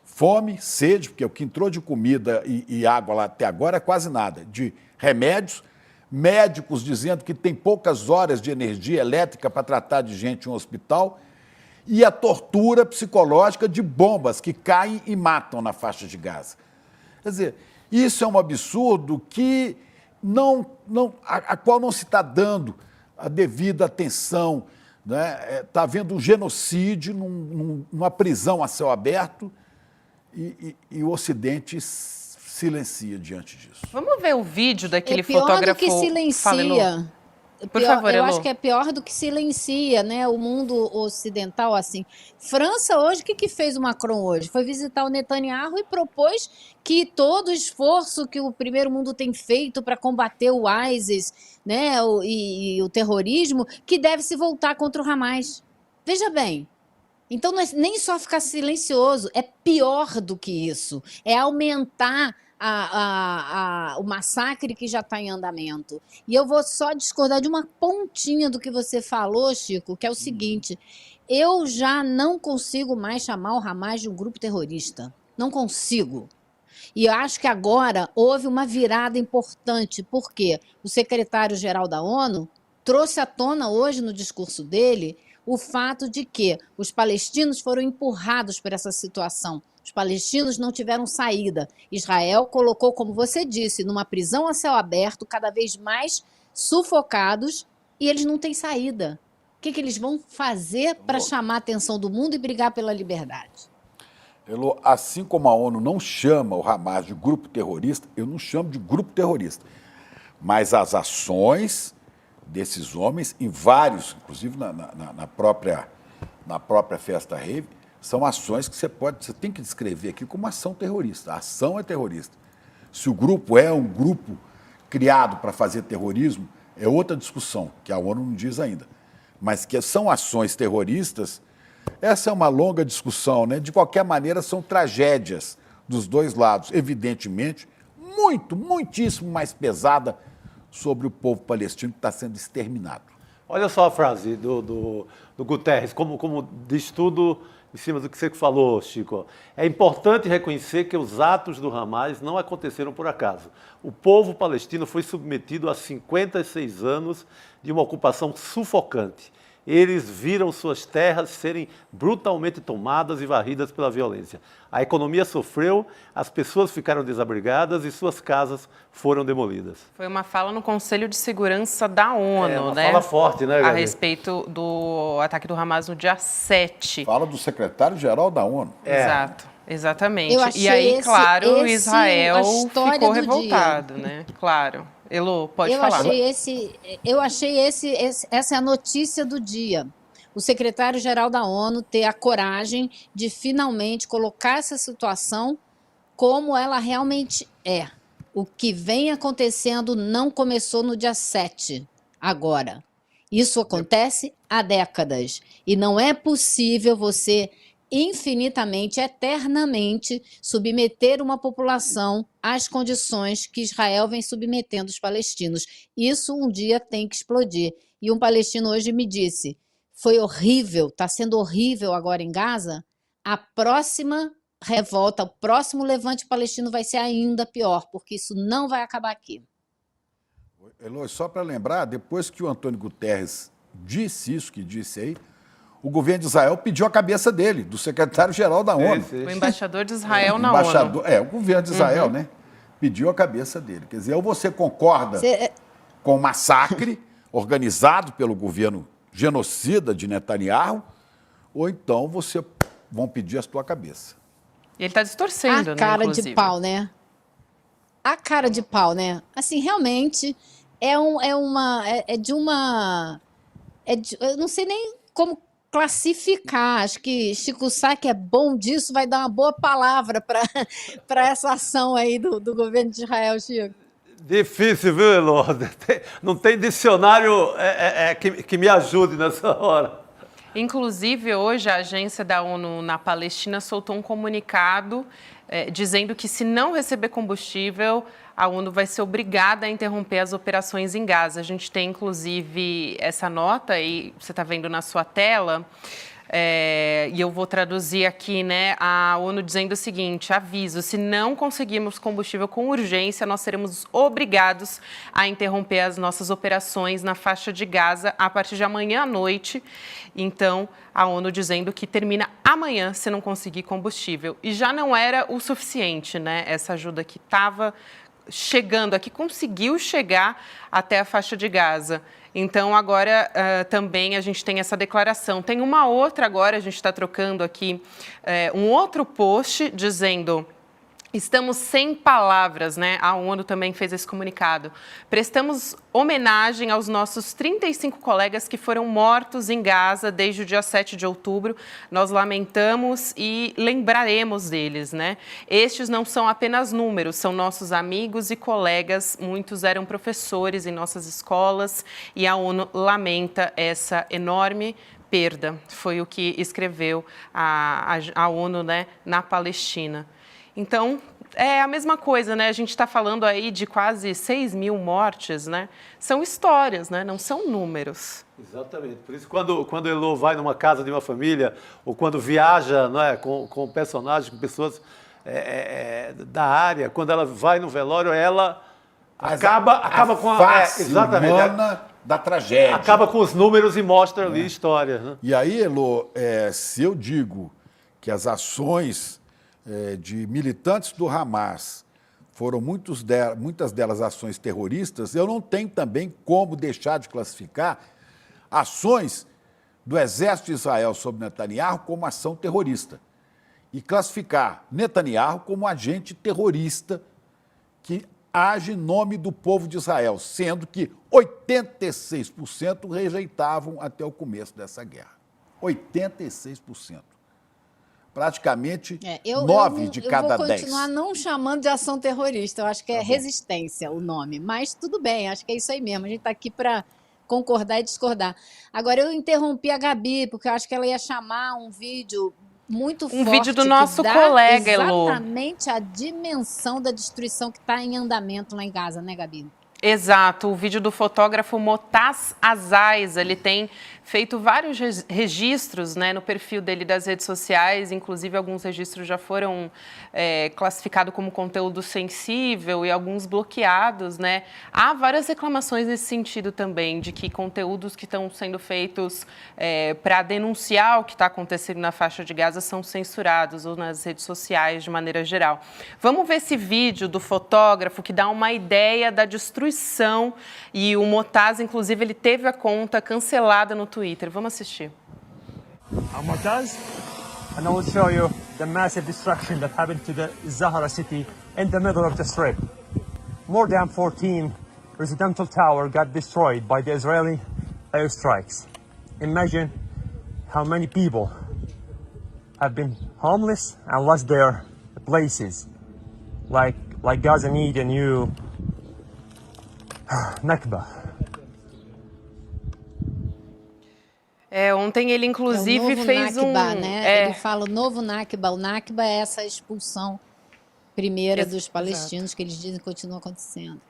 Fome, sede, porque o que entrou de comida e água lá até agora é quase nada. De remédios, médicos dizendo que tem poucas horas de energia elétrica para tratar de gente em um hospital, e a tortura psicológica de bombas que caem e matam na faixa de Gaza. Quer dizer, isso é um absurdo que a qual não se está dando a devida atenção. Está havendo um genocídio numa prisão a céu aberto, e o Ocidente silencia diante disso. Vamos ver o vídeo daquele pior fotógrafo... do que silencia. Por favor, eu Elô. acho que é pior do que silencia, né? O mundo ocidental, assim. França hoje, o que fez o Macron hoje? Foi visitar o Netanyahu e propôs que todo o esforço que o primeiro mundo tem feito para combater o ISIS, né, e o terrorismo, que deve se voltar contra o Hamas. Veja bem. Então, não é nem só ficar silencioso, é pior do que isso. É aumentar o massacre que já está em andamento. E eu vou só discordar de uma pontinha do que você falou, Chico, que é o seguinte: eu já não consigo mais chamar o Hamas de um grupo terrorista. Não consigo. E eu acho que agora houve uma virada importante, porque o secretário-geral da ONU trouxe à tona hoje no discurso dele o fato de que os palestinos foram empurrados por essa situação. Os palestinos não tiveram saída. Israel colocou, como você disse, numa prisão a céu aberto, cada vez mais sufocados, e eles não têm saída. O que eles vão fazer para chamar a atenção do mundo e brigar pela liberdade? Elô, assim como a ONU não chama o Hamas de grupo terrorista, eu não chamo de grupo terrorista. Mas as ações desses homens, em vários, inclusive na própria Festa Rave, são ações que você tem que descrever aqui como ação terrorista. A ação é terrorista. Se o grupo é um grupo criado para fazer terrorismo, é outra discussão, que a ONU não diz ainda. Mas que são ações terroristas, essa é uma longa discussão, né? De qualquer maneira, são tragédias dos dois lados. Evidentemente, muitíssimo mais pesada sobre o povo palestino que está sendo exterminado. Olha só a frase do Guterres, como diz tudo em cima do que você falou, Chico. É importante reconhecer que os atos do Hamas não aconteceram por acaso. O povo palestino foi submetido a 56 anos de uma ocupação sufocante. Eles viram suas terras serem brutalmente tomadas e varridas pela violência. A economia sofreu, as pessoas ficaram desabrigadas e suas casas foram demolidas. Foi uma fala no Conselho de Segurança da ONU, né? Fala forte, né, Gabi? A respeito do ataque do Hamas no dia 7. Fala do secretário-geral da ONU. Exato, exatamente. Eu achei e aí, claro, esse Israel história ficou do revoltado, né? Claro. Elô, pode falar. Eu achei essa é a notícia do dia. O secretário-geral da ONU ter a coragem de finalmente colocar essa situação como ela realmente é. O que vem acontecendo não começou no dia 7, agora. Isso acontece há décadas. E não é possível você infinitamente, eternamente, submeter uma população às condições que Israel vem submetendo os palestinos. Isso um dia tem que explodir. E um palestino hoje me disse, foi horrível, está sendo horrível agora em Gaza, a próxima revolta, o próximo levante palestino vai ser ainda pior, porque isso não vai acabar aqui. Elô, só para lembrar, depois que o Antônio Guterres disse isso que disse aí, o governo de Israel pediu a cabeça dele, do secretário-geral da ONU. O embaixador de Israel na ONU. O governo de Israel, né? Pediu a cabeça dele. Quer dizer, ou você concorda com o massacre organizado pelo governo genocida de Netanyahu, ou então vão pedir a sua cabeça. E ele está distorcendo, né? A cara inclusive. De pau, né? A cara de pau, né? Assim, realmente, eu não sei nem como classificar. Acho que Chico Sá, que é bom disso, vai dar uma boa palavra para essa ação aí do governo de Israel, Chico. Difícil, viu, Elô? Não tem dicionário que me ajude nessa hora. Inclusive, hoje, a agência da ONU na Palestina soltou um comunicado dizendo que, se não receber combustível, a ONU vai ser obrigada a interromper as operações em Gaza. A gente tem, inclusive, essa nota aí, você está vendo na sua tela, e eu vou traduzir aqui, né, a ONU dizendo o seguinte: aviso, se não conseguirmos combustível com urgência, nós seremos obrigados a interromper as nossas operações na faixa de Gaza a partir de amanhã à noite. Então, a ONU dizendo que termina amanhã se não conseguir combustível. E já não era o suficiente, né, essa ajuda que estava chegando aqui, conseguiu chegar até a faixa de Gaza. Então, agora também a gente tem essa declaração. Tem uma outra agora, a gente está trocando aqui, um outro post dizendo: estamos sem palavras, né? A ONU também fez esse comunicado. Prestamos homenagem aos nossos 35 colegas que foram mortos em Gaza desde o dia 7 de outubro. Nós lamentamos e lembraremos deles, né? Estes não são apenas números, são nossos amigos e colegas. Muitos eram professores em nossas escolas e a ONU lamenta essa enorme perda. Foi o que escreveu a ONU, né, na Palestina. Então, é a mesma coisa, né? A gente está falando aí de quase 6 mil mortes, né? São histórias, né? Não são números. Exatamente. Por isso, quando o Elô vai numa casa de uma família, ou quando viaja, não é, com personagens, com pessoas da área, quando ela vai no velório, ela Acaba com a face exatamente. humana da tragédia. Acaba com os números e mostra ali história. Né? E aí, Elô, se eu digo que as ações de militantes do Hamas foram muitas delas ações terroristas, eu não tenho também como deixar de classificar ações do exército de Israel sobre Netanyahu como ação terrorista e classificar Netanyahu como agente terrorista que age em nome do povo de Israel, sendo que 86% rejeitavam até o começo dessa guerra. 86%. Praticamente 9 de cada 10. Eu vou continuar não chamando de ação terrorista, eu acho que é resistência o nome, mas tudo bem, acho que é isso aí mesmo, a gente está aqui para concordar e discordar. Agora, eu interrompi a Gabi, porque eu acho que ela ia chamar um vídeo muito forte. Um vídeo do nosso colega, Elô. Exatamente a dimensão da destruição que está em andamento lá em Gaza, né, Gabi? Exato, o vídeo do fotógrafo Motaz Azais, ele tem feito vários registros, né, no perfil dele das redes sociais, inclusive alguns registros já foram classificados como conteúdo sensível e alguns bloqueados, né. Há várias reclamações nesse sentido também, de que conteúdos que estão sendo feitos para denunciar o que está acontecendo na faixa de Gaza são censurados ou nas redes sociais de maneira geral. Vamos ver esse vídeo do fotógrafo que dá uma ideia da destruição e o Motaz, inclusive, ele teve a conta cancelada no Twitter. Vamos assistir. I'm Motaz, and I will show you the massive destruction that happened to the Zahra city in the middle of the Strip. More than 14 residential towers got destroyed by the Israeli airstrikes. Imagine how many people have been homeless and lost their places, like Gaza need a new Nakba. Ontem ele, inclusive, fez Nakba, né? Ele fala o novo Nakba. O Nakba é essa expulsão primeira dos palestinos, que eles dizem que continua acontecendo.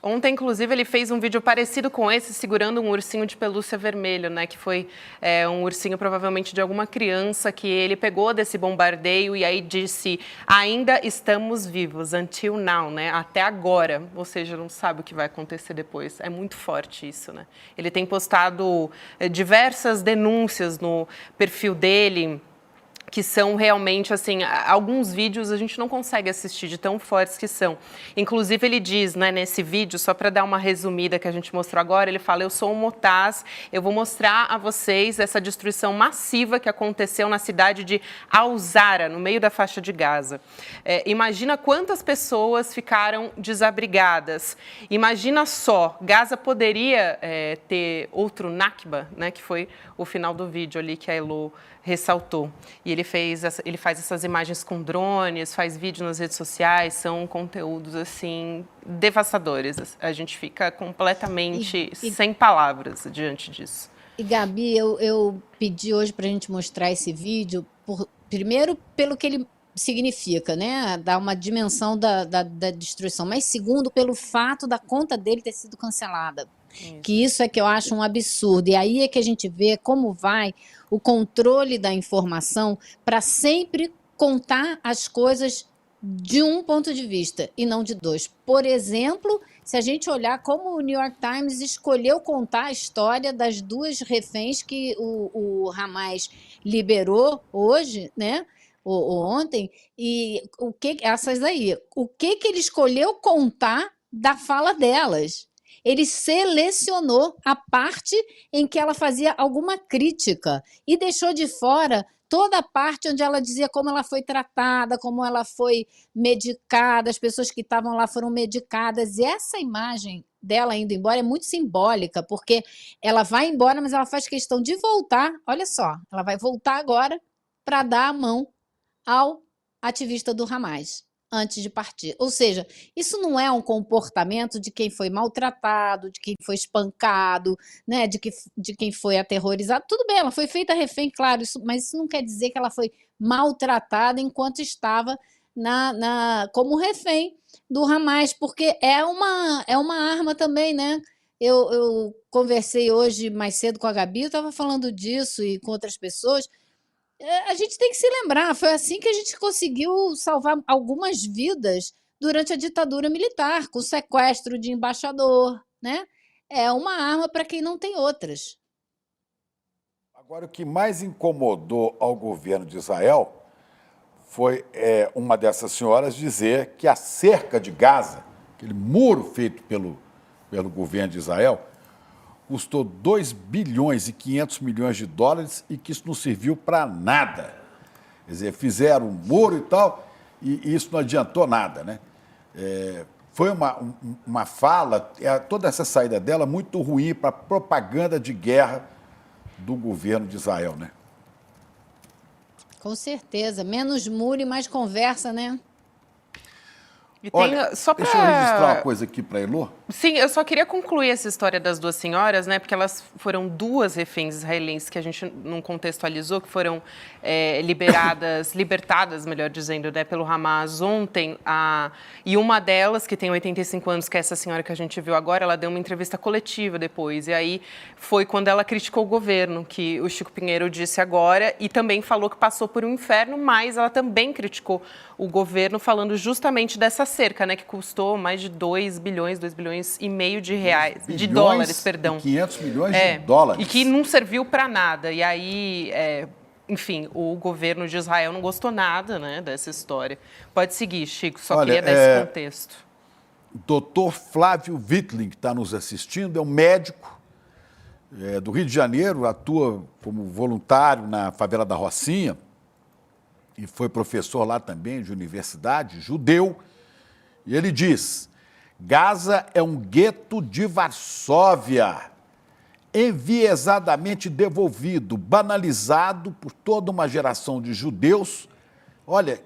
Ontem, inclusive, ele fez um vídeo parecido com esse, segurando um ursinho de pelúcia vermelho, né? Que foi um ursinho, provavelmente, de alguma criança que ele pegou desse bombardeio e aí disse, ainda estamos vivos, until now, né? Até agora. Ou seja, não sabe o que vai acontecer depois. É muito forte isso, né? Ele tem postado diversas denúncias no perfil dele, que são realmente, assim, alguns vídeos a gente não consegue assistir de tão fortes que são. Inclusive, ele diz, né, nesse vídeo, só para dar uma resumida que a gente mostrou agora, ele fala, eu sou um Motaz, eu vou mostrar a vocês essa destruição massiva que aconteceu na cidade de Al-Zara, no meio da faixa de Gaza. Imagina quantas pessoas ficaram desabrigadas. Imagina só, Gaza poderia ter outro Nakba, né, que foi o final do vídeo ali que a Elô ressaltou. E ele faz essas imagens com drones, faz vídeo nas redes sociais, são conteúdos, assim, devastadores. A gente fica completamente sem palavras diante disso. E, Gabi, eu pedi hoje para a gente mostrar esse vídeo, primeiro, pelo que ele significa, né? Dar uma dimensão da destruição, mas segundo, pelo fato da conta dele ter sido cancelada. Que isso é que eu acho um absurdo. E aí é que a gente vê como vai o controle da informação para sempre contar as coisas de um ponto de vista e não de dois. Por exemplo, se a gente olhar como o New York Times escolheu contar a história das duas reféns que o Hamas liberou hoje, né? Ou ontem, e essas aí, o que ele escolheu contar da fala delas? Ele selecionou a parte em que ela fazia alguma crítica e deixou de fora toda a parte onde ela dizia como ela foi tratada, como ela foi medicada, as pessoas que estavam lá foram medicadas. E essa imagem dela indo embora é muito simbólica, porque ela vai embora, mas ela faz questão de voltar. Olha só, ela vai voltar agora para dar a mão ao ativista do Hamas antes de partir. Ou seja, isso não é um comportamento de quem foi maltratado, de quem foi espancado, né, de quem foi aterrorizado. Tudo bem, ela foi feita refém, claro, mas isso não quer dizer que ela foi maltratada enquanto estava como refém do Hamas, porque é uma arma também, né? Eu conversei hoje mais cedo com a Gabi, eu estava falando disso e com outras pessoas. A gente tem que se lembrar, foi assim que a gente conseguiu salvar algumas vidas durante a ditadura militar, com sequestro de embaixador, né? É uma arma para quem não tem outras. Agora, o que mais incomodou ao governo de Israel foi uma dessas senhoras dizer que a cerca de Gaza, aquele muro feito pelo governo de Israel, custou 2 bilhões e 500 milhões de dólares e que isso não serviu para nada. Quer dizer, fizeram um muro e tal, e isso não adiantou nada, né? Foi uma fala, toda essa saída dela, muito ruim para a propaganda de guerra do governo de Israel, né? Com certeza. Menos muro e mais conversa, né? E tem, Olha, só deixa eu registrar uma coisa aqui para a Elô. Sim, eu só queria concluir essa história das duas senhoras, né? Porque elas foram duas reféns israelenses que a gente não contextualizou, que foram libertadas, melhor dizendo, né, pelo Hamas ontem. E uma delas, que tem 85 anos, que é essa senhora que a gente viu agora, ela deu uma entrevista coletiva depois. E aí foi quando ela criticou o governo, que o Chico Pinheiro disse agora, e também falou que passou por um inferno, mas ela também criticou o governo, falando justamente dessa cerca, né, que custou mais de 2 bilhões e meio de reais, de dólares, perdão. 500 milhões de dólares. E que não serviu para nada. E aí, enfim, o governo de Israel não gostou nada, né, dessa história. Pode seguir, Chico, só queria dar esse contexto. Dr. Flávio Wittling, que está nos assistindo, é um médico do Rio de Janeiro, atua como voluntário na favela da Rocinha e foi professor lá também de universidade, judeu. E ele diz: Gaza é um gueto de Varsóvia, enviesadamente devolvido, banalizado por toda uma geração de judeus, olha,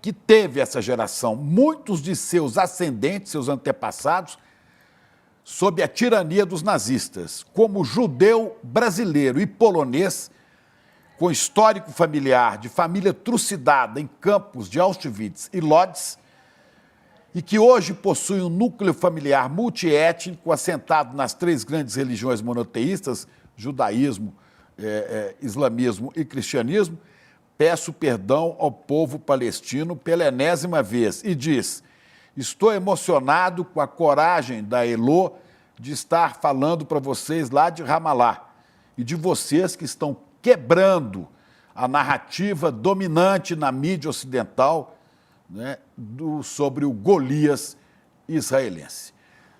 que teve essa geração, muitos de seus ascendentes, seus antepassados, sob a tirania dos nazistas. Como judeu brasileiro e polonês, com histórico familiar de família trucidada em campos de Auschwitz e Lodz, e que hoje possui um núcleo familiar multiétnico assentado nas 3 grandes religiões monoteístas, judaísmo, islamismo e cristianismo, peço perdão ao povo palestino pela enésima vez e diz: estou emocionado com a coragem da Elô de estar falando para vocês lá de Ramallah e de vocês que estão quebrando a narrativa dominante na mídia ocidental, né, sobre o Golias israelense.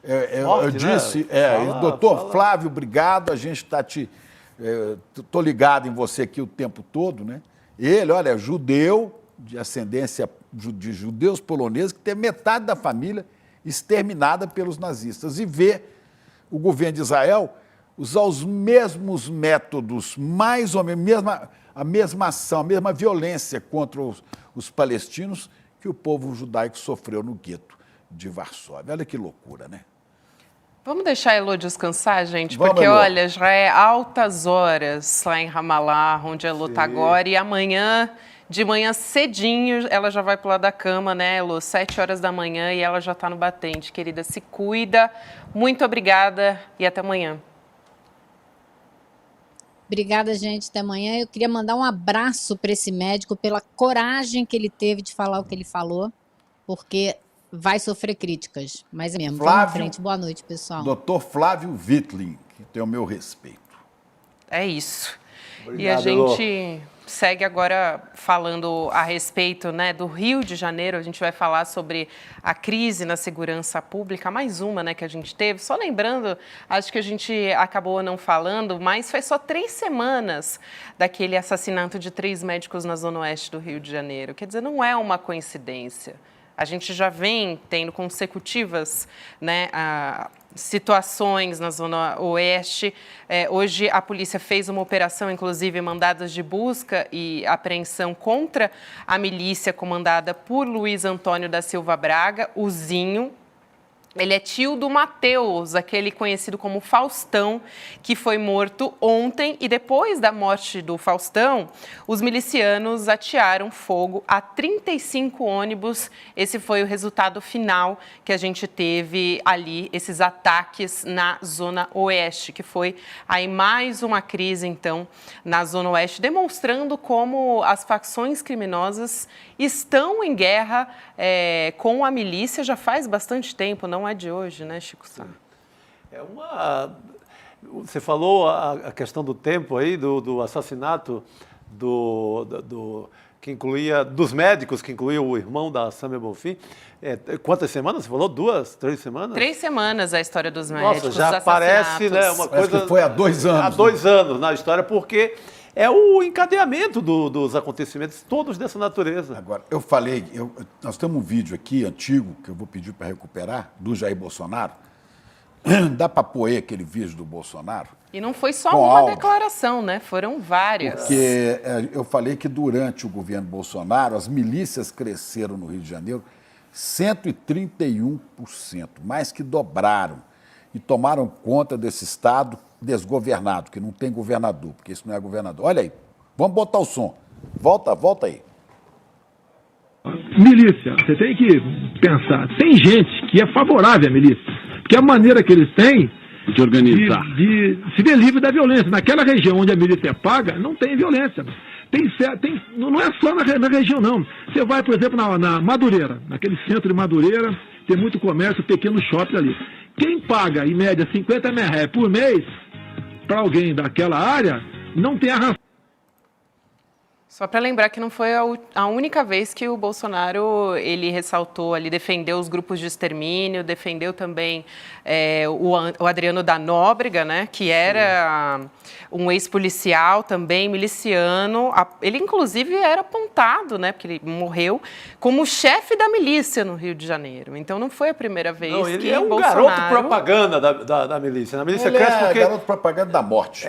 Eu disse, doutor Flávio, obrigado, a gente está estou ligado em você aqui o tempo todo, né? Ele, olha, judeu, de ascendência de judeus poloneses, que teve metade da família exterminada pelos nazistas, e vê o governo de Israel usar os mesmos métodos, mais ou menos, a mesma ação, a mesma violência contra os palestinos que o povo judaico sofreu no gueto de Varsóvia. Olha que loucura, né? Vamos deixar a Elô descansar, gente? Vamos, porque, Elô. olha, já é altas horas lá em Ramallah, onde a Elô está agora, e amanhã, de manhã cedinho, ela já vai pular da cama, né, Elô? 7 horas da manhã e ela já está no batente. Querida, se cuida. Muito obrigada e até amanhã. Obrigada, gente. Até amanhã. Eu queria mandar um abraço para esse médico pela coragem que ele teve de falar o que ele falou, porque vai sofrer críticas. Mas é mesmo. Vamos em frente. Boa noite, pessoal. Dr. Flávio Wittling, que tem o meu respeito. É isso. Obrigado, e a gente segue agora falando a respeito, né, do Rio de Janeiro. A gente vai falar sobre a crise na segurança pública, mais uma, né, que a gente teve. Só lembrando, acho que a gente acabou não falando, mas faz só 3 semanas daquele assassinato de 3 médicos na zona oeste do Rio de Janeiro. Quer dizer, não é uma coincidência. A gente já vem tendo consecutivas, né, situações na Zona Oeste. Hoje a polícia fez uma operação, inclusive mandados de busca e apreensão contra a milícia comandada por Luiz Antônio da Silva Braga, o Zinho. Ele é tio do Matheus, aquele conhecido como Faustão, que foi morto ontem. E depois da morte do Faustão, os milicianos atearam fogo a 35 ônibus. Esse foi o resultado final que a gente teve ali, esses ataques na Zona Oeste, que foi aí mais uma crise, então, na Zona Oeste, demonstrando como as facções criminosas estão em guerra com a milícia já faz bastante tempo, não é de hoje, né, Chico Sá? Você falou a questão do tempo aí, do assassinato que incluía, dos médicos, que incluía o irmão da Samia Bonfim. Quantas semanas? Você falou 2, 3 semanas? 3 semanas a história dos médicos. Nossa, já parece, né, uma coisa... Parece que foi há 2 anos. Há 2 anos na história, porque é o encadeamento dos acontecimentos, todos dessa natureza. Agora, nós temos um vídeo aqui, antigo, que eu vou pedir para recuperar, do Jair Bolsonaro. Dá para pôr aquele vídeo do Bolsonaro? E não foi só Com uma áudio. declaração, né? Foram várias. Porque eu falei que durante o governo Bolsonaro, as milícias cresceram no Rio de Janeiro 131%, mais que dobraram. E tomaram conta desse estado desgovernado, que não tem governador, porque isso não é governador. Olha aí, vamos botar o som. Volta aí. Milícia, você tem que pensar, tem gente que é favorável à milícia, porque a maneira que eles têm de organizar, de se ver livre da violência. Naquela região onde a milícia é paga, não tem violência. Não é só na região, não. Você vai, por exemplo, na Madureira, naquele centro de Madureira, tem muito comércio, pequeno shopping ali. Quem paga, em média, 50 mil reais por mês para alguém daquela área, não tem a razão. Só para lembrar que não foi a única vez que o Bolsonaro, ele ressaltou ali, defendeu os grupos de extermínio, defendeu também o Adriano da Nóbrega, né, que era um ex-policial também, miliciano. Ele, inclusive, era apontado, né, porque ele morreu, como chefe da milícia no Rio de Janeiro. Então, não foi a primeira vez que ele é um Bolsonaro... garoto propaganda da milícia. A milícia Ele cresce é porque... garoto propaganda da morte.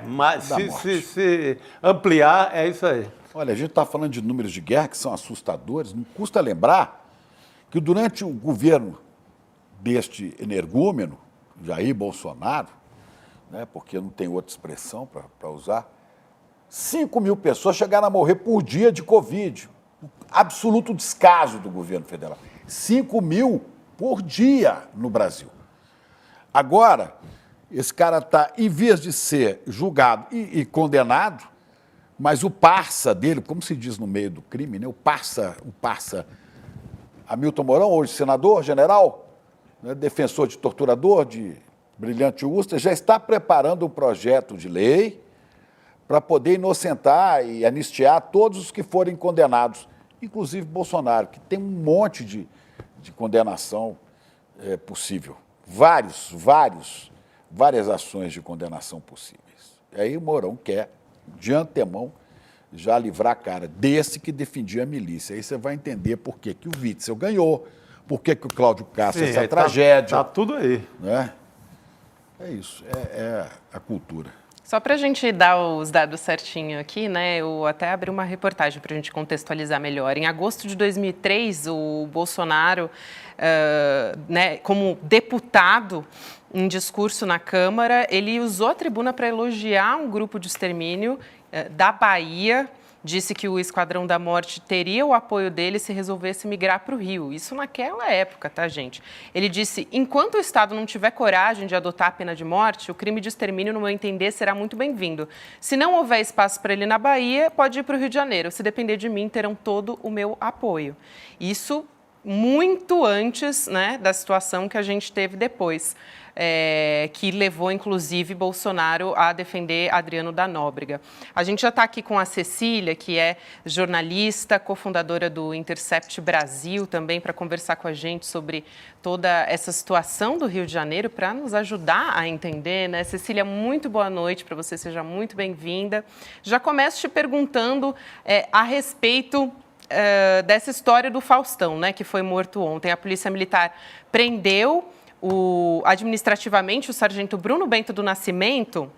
Mas Da morte. se ampliar, é isso aí. Olha, a gente está falando de números de guerra que são assustadores. Não custa lembrar que durante o governo deste energúmeno, Jair Bolsonaro, né, porque não tem outra expressão para usar, 5 mil pessoas chegaram a morrer por dia de Covid. Absoluto descaso do governo federal. 5 mil por dia no Brasil. Agora, esse cara está, em vez de ser julgado e condenado, mas o parça dele, como se diz no meio do crime, né? O parça Hamilton Mourão, hoje senador, general, né? Defensor de torturador, de brilhante Ustra, já está preparando um projeto de lei para poder inocentar e anistiar todos os que forem condenados, inclusive Bolsonaro, que tem um monte de condenação possível. Várias ações de condenação possíveis. E aí o Mourão quer, de antemão, já livrar a cara desse que defendia a milícia. Aí você vai entender por que o Witzel ganhou, por que o Cláudio Castro, essa tragédia. Tá tudo aí. Né? É isso, é a cultura. Só para a gente dar os dados certinho aqui, né? Eu até abri uma reportagem para a gente contextualizar melhor. Em agosto de 2003, o Bolsonaro, né, como deputado, em discurso na Câmara, ele usou a tribuna para elogiar um grupo de extermínio da Bahia. Disse que o Esquadrão da Morte teria o apoio dele se resolvesse migrar para o Rio. Isso naquela época, tá, gente? Ele disse, enquanto o Estado não tiver coragem de adotar a pena de morte, o crime de extermínio, no meu entender, será muito bem-vindo. Se não houver espaço para ele na Bahia, pode ir para o Rio de Janeiro. Se depender de mim, terão todo o meu apoio. Isso muito antes, né, da situação que a gente teve depois. Que levou, inclusive, Bolsonaro a defender Adriano da Nóbrega. A gente já está aqui com a Cecília, que é jornalista, cofundadora do Intercept Brasil, também para conversar com a gente sobre toda essa situação do Rio de Janeiro, para nos ajudar a entender, né? Cecília, muito boa noite para você, seja muito bem-vinda. Já começo te perguntando a respeito dessa história do Faustão, né, que foi morto ontem. A Polícia Militar prendeu administrativamente o sargento Bruno Bento do Nascimento,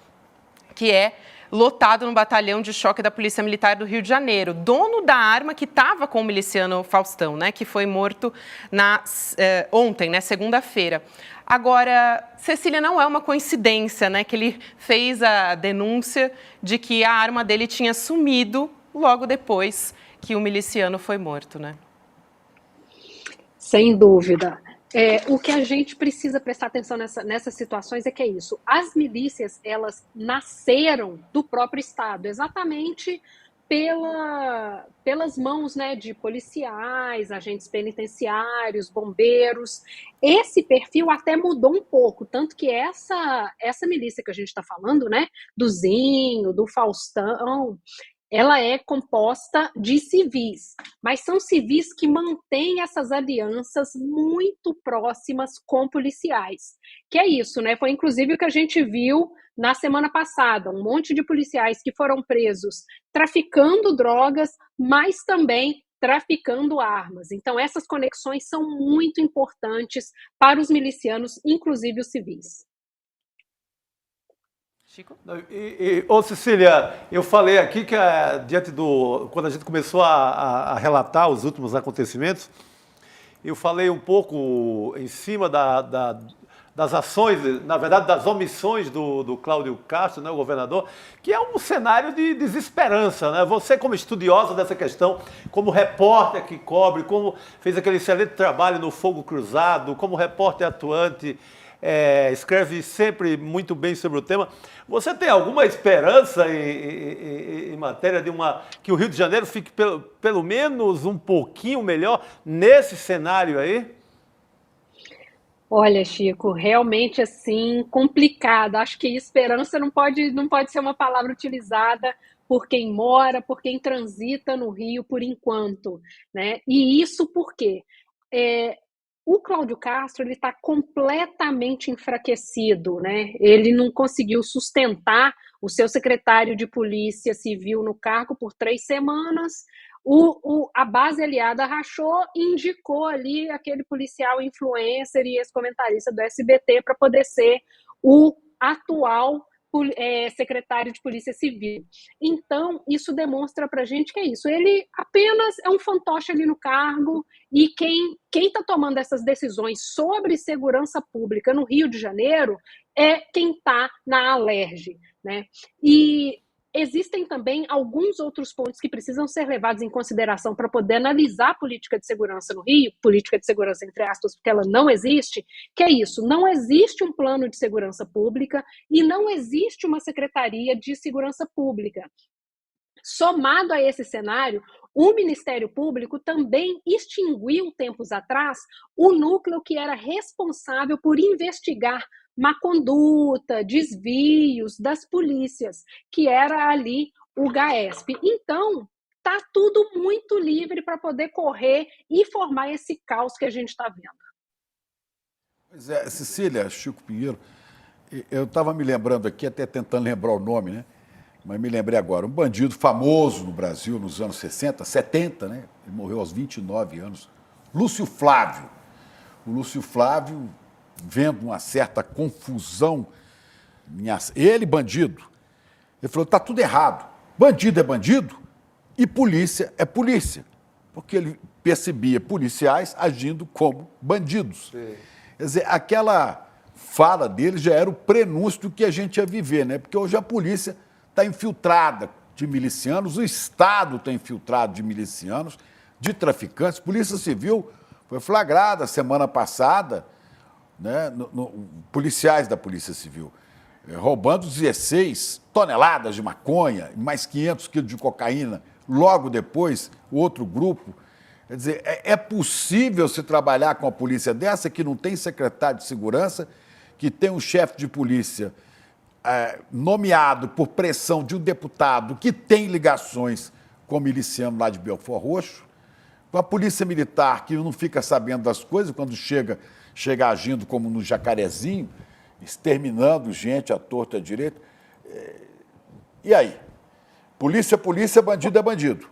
que é lotado no batalhão de choque da Polícia Militar do Rio de Janeiro. Dono da arma que estava com o miliciano Faustão, né, que foi morto ontem, né, segunda-feira. Agora, Cecília, não é uma coincidência, né, que ele fez a denúncia de que a arma dele tinha sumido logo depois que o miliciano foi morto, né? Sem dúvida. O que a gente precisa prestar atenção nessas situações é que é isso. As milícias, elas nasceram do próprio Estado, exatamente pelas mãos, né, de policiais, agentes penitenciários, bombeiros. Esse perfil até mudou um pouco, tanto que essa milícia que a gente está falando, né, do Zinho, do Faustão, ela é composta de civis, mas são civis que mantêm essas alianças muito próximas com policiais. Que é isso, né? Foi inclusive o que a gente viu na semana passada, um monte de policiais que foram presos traficando drogas, mas também traficando armas. Então, essas conexões são muito importantes para os milicianos, inclusive os civis. Chico? Ô Cecília, eu falei aqui que quando a gente começou a relatar os últimos acontecimentos, eu falei um pouco em cima das ações, na verdade das omissões do Cláudio Castro, né, o governador, que é um cenário de desesperança, né? Você, como estudiosa dessa questão, como repórter que cobre, como fez aquele excelente trabalho no Fogo Cruzado, como repórter atuante, escreve sempre muito bem sobre o tema. Você tem alguma esperança em matéria que o Rio de Janeiro fique pelo menos um pouquinho melhor nesse cenário aí? Olha, Chico, realmente assim, complicado. Acho que esperança não pode ser uma palavra utilizada por quem mora, por quem transita no Rio por enquanto, né? E isso por quê? O Cláudio Castro está completamente enfraquecido, né? Ele não conseguiu sustentar o seu secretário de Polícia Civil no cargo por 3 semanas. A base aliada rachou e indicou ali aquele policial influencer e ex-comentarista do SBT para poder ser o atual secretário de Polícia Civil. Então, isso demonstra para a gente que é isso. Ele apenas é um fantoche ali no cargo e quem está tomando essas decisões sobre segurança pública no Rio de Janeiro é quem está na Alerj, né? E existem também alguns outros pontos que precisam ser levados em consideração para poder analisar a política de segurança no Rio, política de segurança entre aspas, porque ela não existe, que é isso, não existe um plano de segurança pública e não existe uma secretaria de segurança pública. Somado a esse cenário, o Ministério Público também extinguiu, tempos atrás, o núcleo que era responsável por investigar má conduta, desvios das polícias, que era ali o GAESP. Então, está tudo muito livre para poder correr e formar esse caos que a gente está vendo. Pois é, Cecília, Chico Pinheiro, eu estava me lembrando aqui, até tentando lembrar o nome, né? Mas me lembrei agora, um bandido famoso no Brasil nos anos 60, 70, né? Ele morreu aos 29 anos, Lúcio Flávio. O Lúcio Flávio, vendo uma certa confusão, ele bandido, ele falou, está tudo errado, bandido é bandido e polícia é polícia, porque ele percebia policiais agindo como bandidos. Sim. Quer dizer, aquela fala dele já era o prenúncio do que a gente ia viver, né? Porque hoje a polícia está infiltrada de milicianos, o Estado está infiltrado de milicianos, de traficantes. Polícia Civil foi flagrada semana passada, né, policiais da Polícia Civil, roubando 16 toneladas de maconha e mais 500 quilos de cocaína. Logo depois, o outro grupo. Quer dizer, é possível se trabalhar com a polícia dessa que não tem secretário de segurança, que tem um chefe de polícia nomeado por pressão de um deputado que tem ligações com o miliciano lá de Belford Roxo, com a polícia militar que não fica sabendo das coisas, quando chega agindo como no Jacarezinho, exterminando gente à torta e à direita. E aí? Polícia é polícia, bandido é bandido.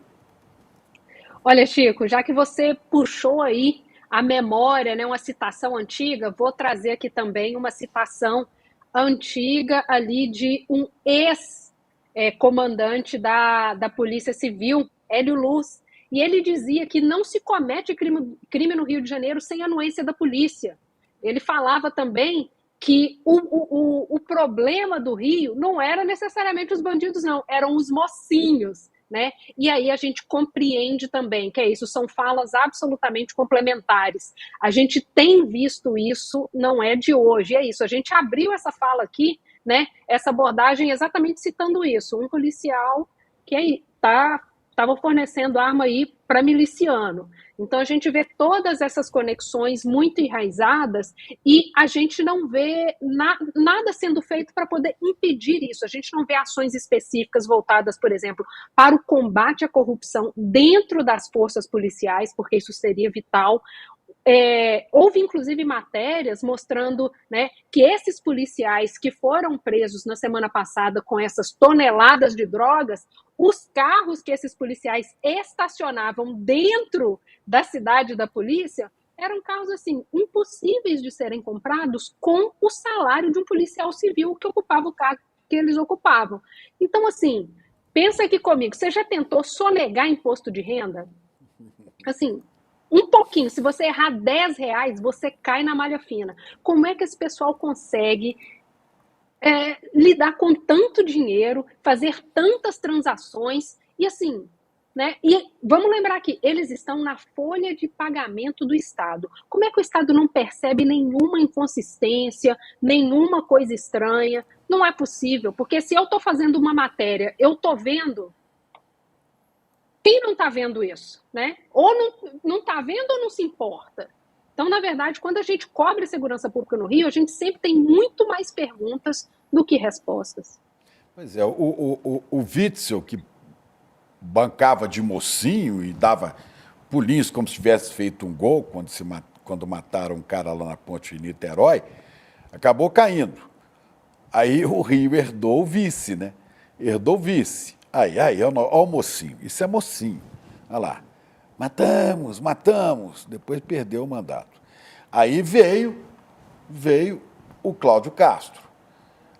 Olha, Chico, já que você puxou aí a memória, né, uma citação antiga, vou trazer aqui também uma citação antiga ali de um comandante da Polícia Civil, Hélio Luz, e ele dizia que não se comete crime no Rio de Janeiro sem anuência da polícia. Ele falava também que o problema do Rio não era necessariamente os bandidos, não, eram os mocinhos, né? E aí a gente compreende também que é isso, são falas absolutamente complementares. A gente tem visto isso, não é de hoje, é isso. A gente abriu essa fala aqui, né? Essa abordagem exatamente citando isso. Um policial que estava fornecendo arma aí para miliciano. Então a gente vê todas essas conexões muito enraizadas e a gente não vê nada sendo feito para poder impedir isso. A gente não vê ações específicas voltadas, por exemplo, para o combate à corrupção dentro das forças policiais, porque isso seria vital. Houve inclusive matérias mostrando, né, que esses policiais que foram presos na semana passada com essas toneladas de drogas, os carros que esses policiais estacionavam dentro da cidade da polícia eram carros assim impossíveis de serem comprados com o salário de um policial civil que ocupava o cargo que eles ocupavam. Então, assim, pensa aqui comigo, você já tentou sonegar imposto de renda? Assim, um pouquinho, se você errar R$10, você cai na malha fina. Como é que esse pessoal consegue lidar com tanto dinheiro, fazer tantas transações e assim, né? E vamos lembrar que eles estão na folha de pagamento do Estado. Como é que o Estado não percebe nenhuma inconsistência, nenhuma coisa estranha? Não é possível, porque se eu estou fazendo uma matéria, eu estou vendo. Quem não está vendo isso, né? Ou não está vendo ou não se importa. Então, na verdade, quando a gente cobre a segurança pública no Rio, a gente sempre tem muito mais perguntas do que respostas. Pois é, o Witzel, que bancava de mocinho e dava pulinhos como se tivesse feito um gol quando mataram um cara lá na ponte de Niterói, acabou caindo. Aí o Rio herdou o vice, né? Herdou o vice. Aí, olha o mocinho, isso é mocinho, olha lá, matamos, depois perdeu o mandato. Aí veio o Cláudio Castro.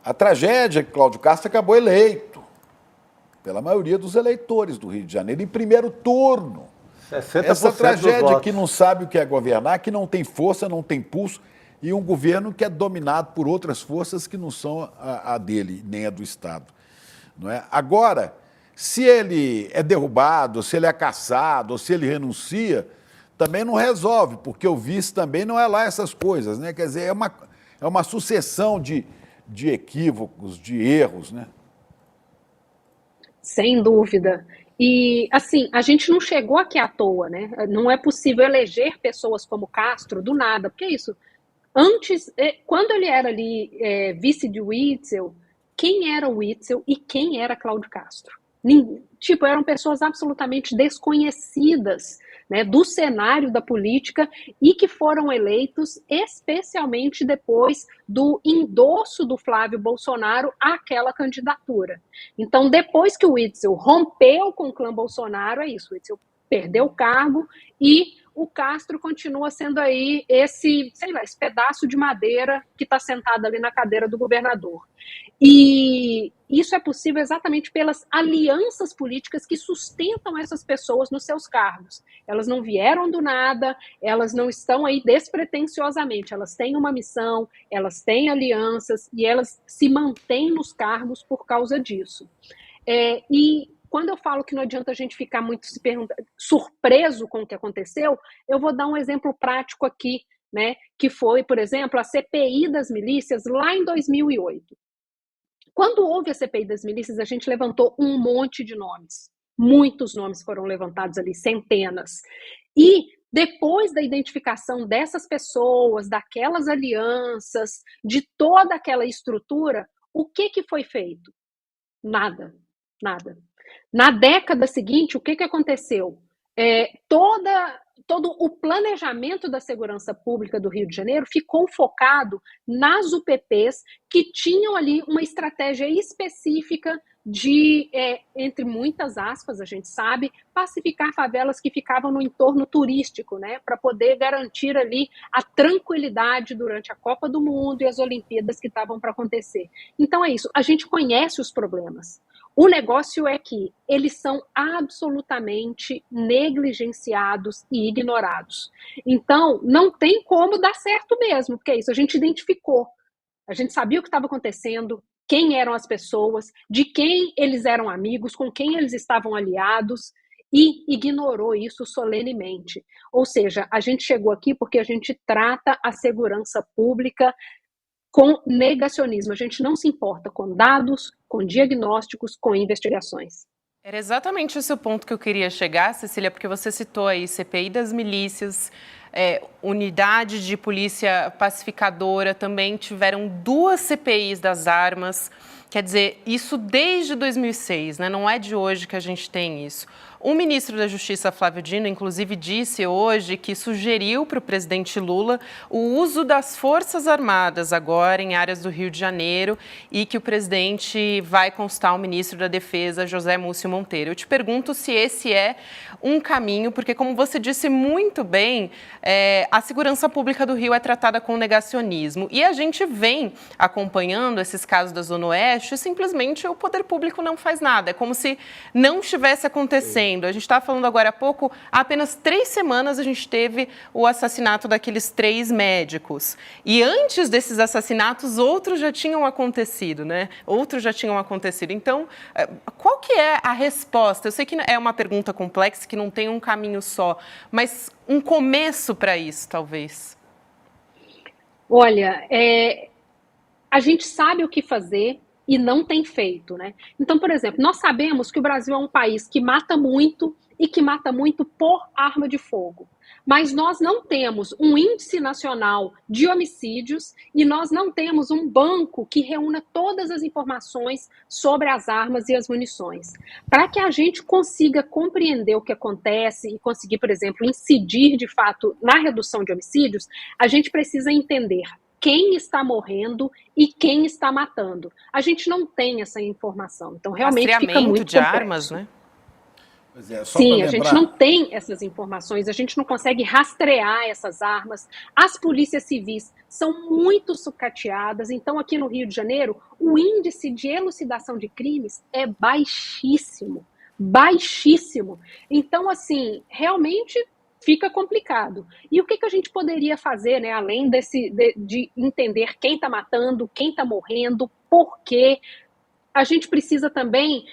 A tragédia é que Cláudio Castro acabou eleito pela maioria dos eleitores do Rio de Janeiro, em primeiro turno. 60% Essa tragédia dos que não sabe o que é governar, que não tem força, não tem pulso, e um governo que é dominado por outras forças que não são a dele, nem a do Estado. Não é? Agora, se ele é derrubado, se ele é cassado, ou se ele renuncia, também não resolve, porque o vice também não é lá essas coisas, né? Quer dizer, é uma sucessão de equívocos, de erros, né? Sem dúvida. E, assim, a gente não chegou aqui à toa, né? Não é possível eleger pessoas como Castro do nada, porque é isso. Antes, quando ele era ali vice de Witzel, quem era o Witzel e quem era Cláudio Castro? Tipo, eram pessoas absolutamente desconhecidas, né, do cenário da política e que foram eleitos especialmente depois do endosso do Flávio Bolsonaro àquela candidatura. Então, depois que o Witzel rompeu com o clã Bolsonaro, é isso, o Witzel perdeu o cargo e o Castro continua sendo aí esse pedaço de madeira que está sentado ali na cadeira do governador. E isso é possível exatamente pelas alianças políticas que sustentam essas pessoas nos seus cargos. Elas não vieram do nada, elas não estão aí despretensiosamente, elas têm uma missão, elas têm alianças e elas se mantêm nos cargos por causa disso. E quando eu falo que não adianta a gente ficar muito surpreso com o que aconteceu, eu vou dar um exemplo prático aqui, né, que foi, por exemplo, a CPI das milícias lá em 2008. Quando houve a CPI das milícias, a gente levantou um monte de nomes. Muitos nomes foram levantados ali, centenas. E depois da identificação dessas pessoas, daquelas alianças, de toda aquela estrutura, o que foi feito? Nada. Na década seguinte, o que aconteceu? Todo o planejamento da segurança pública do Rio de Janeiro ficou focado nas UPPs que tinham ali uma estratégia específica de, entre muitas aspas, a gente sabe, pacificar favelas que ficavam no entorno turístico, né, para poder garantir ali a tranquilidade durante a Copa do Mundo e as Olimpíadas que estavam para acontecer. Então é isso, a gente conhece os problemas. O negócio é que eles são absolutamente negligenciados e ignorados. Então, não tem como dar certo mesmo, porque é isso, a gente identificou, a gente sabia o que estava acontecendo, quem eram as pessoas, de quem eles eram amigos, com quem eles estavam aliados, e ignorou isso solenemente. Ou seja, a gente chegou aqui porque a gente trata a segurança pública com negacionismo. A gente não se importa com dados, com diagnósticos, com investigações. Era exatamente esse o ponto que eu queria chegar, Cecília, porque você citou aí CPI das milícias, unidade de polícia pacificadora, também tiveram 2 CPIs das armas. Quer dizer, isso desde 2006, né? Não é de hoje que a gente tem isso. O ministro da Justiça, Flávio Dino, inclusive disse hoje que sugeriu para o presidente Lula o uso das Forças Armadas agora em áreas do Rio de Janeiro e que o presidente vai constar o ministro da Defesa, José Múcio Monteiro. Eu te pergunto se esse é um caminho, porque como você disse muito bem, a segurança pública do Rio é tratada com negacionismo. E a gente vem acompanhando esses casos da Zona Oeste e simplesmente o poder público não faz nada. É como se não estivesse acontecendo. A gente estava falando agora há pouco, há apenas 3 semanas a gente teve o assassinato daqueles 3 médicos. E antes desses assassinatos, outros já tinham acontecido, né? Outros já tinham acontecido. Então, qual que é a resposta? Eu sei que é uma pergunta complexa, que não tem um caminho só, mas um começo para isso, talvez. Olha, a gente sabe o que fazer e não tem feito, né? Então, por exemplo, nós sabemos que o Brasil é um país que mata muito e que mata muito por arma de fogo. Mas nós não temos um índice nacional de homicídios e nós não temos um banco que reúna todas as informações sobre as armas e as munições. Para que a gente consiga compreender o que acontece e conseguir, por exemplo, incidir de fato na redução de homicídios, a gente precisa entender quem está morrendo e quem está matando. A gente não tem essa informação. Então, realmente fica muito de complexo. Armas, né? Sim, a gente não tem essas informações, a gente não consegue rastrear essas armas. As polícias civis são muito sucateadas. Então, aqui no Rio de Janeiro, o índice de elucidação de crimes é baixíssimo. Baixíssimo. Então, assim, realmente fica complicado. E o que a gente poderia fazer, né, além de entender quem está matando, quem está morrendo, por quê? A gente precisa também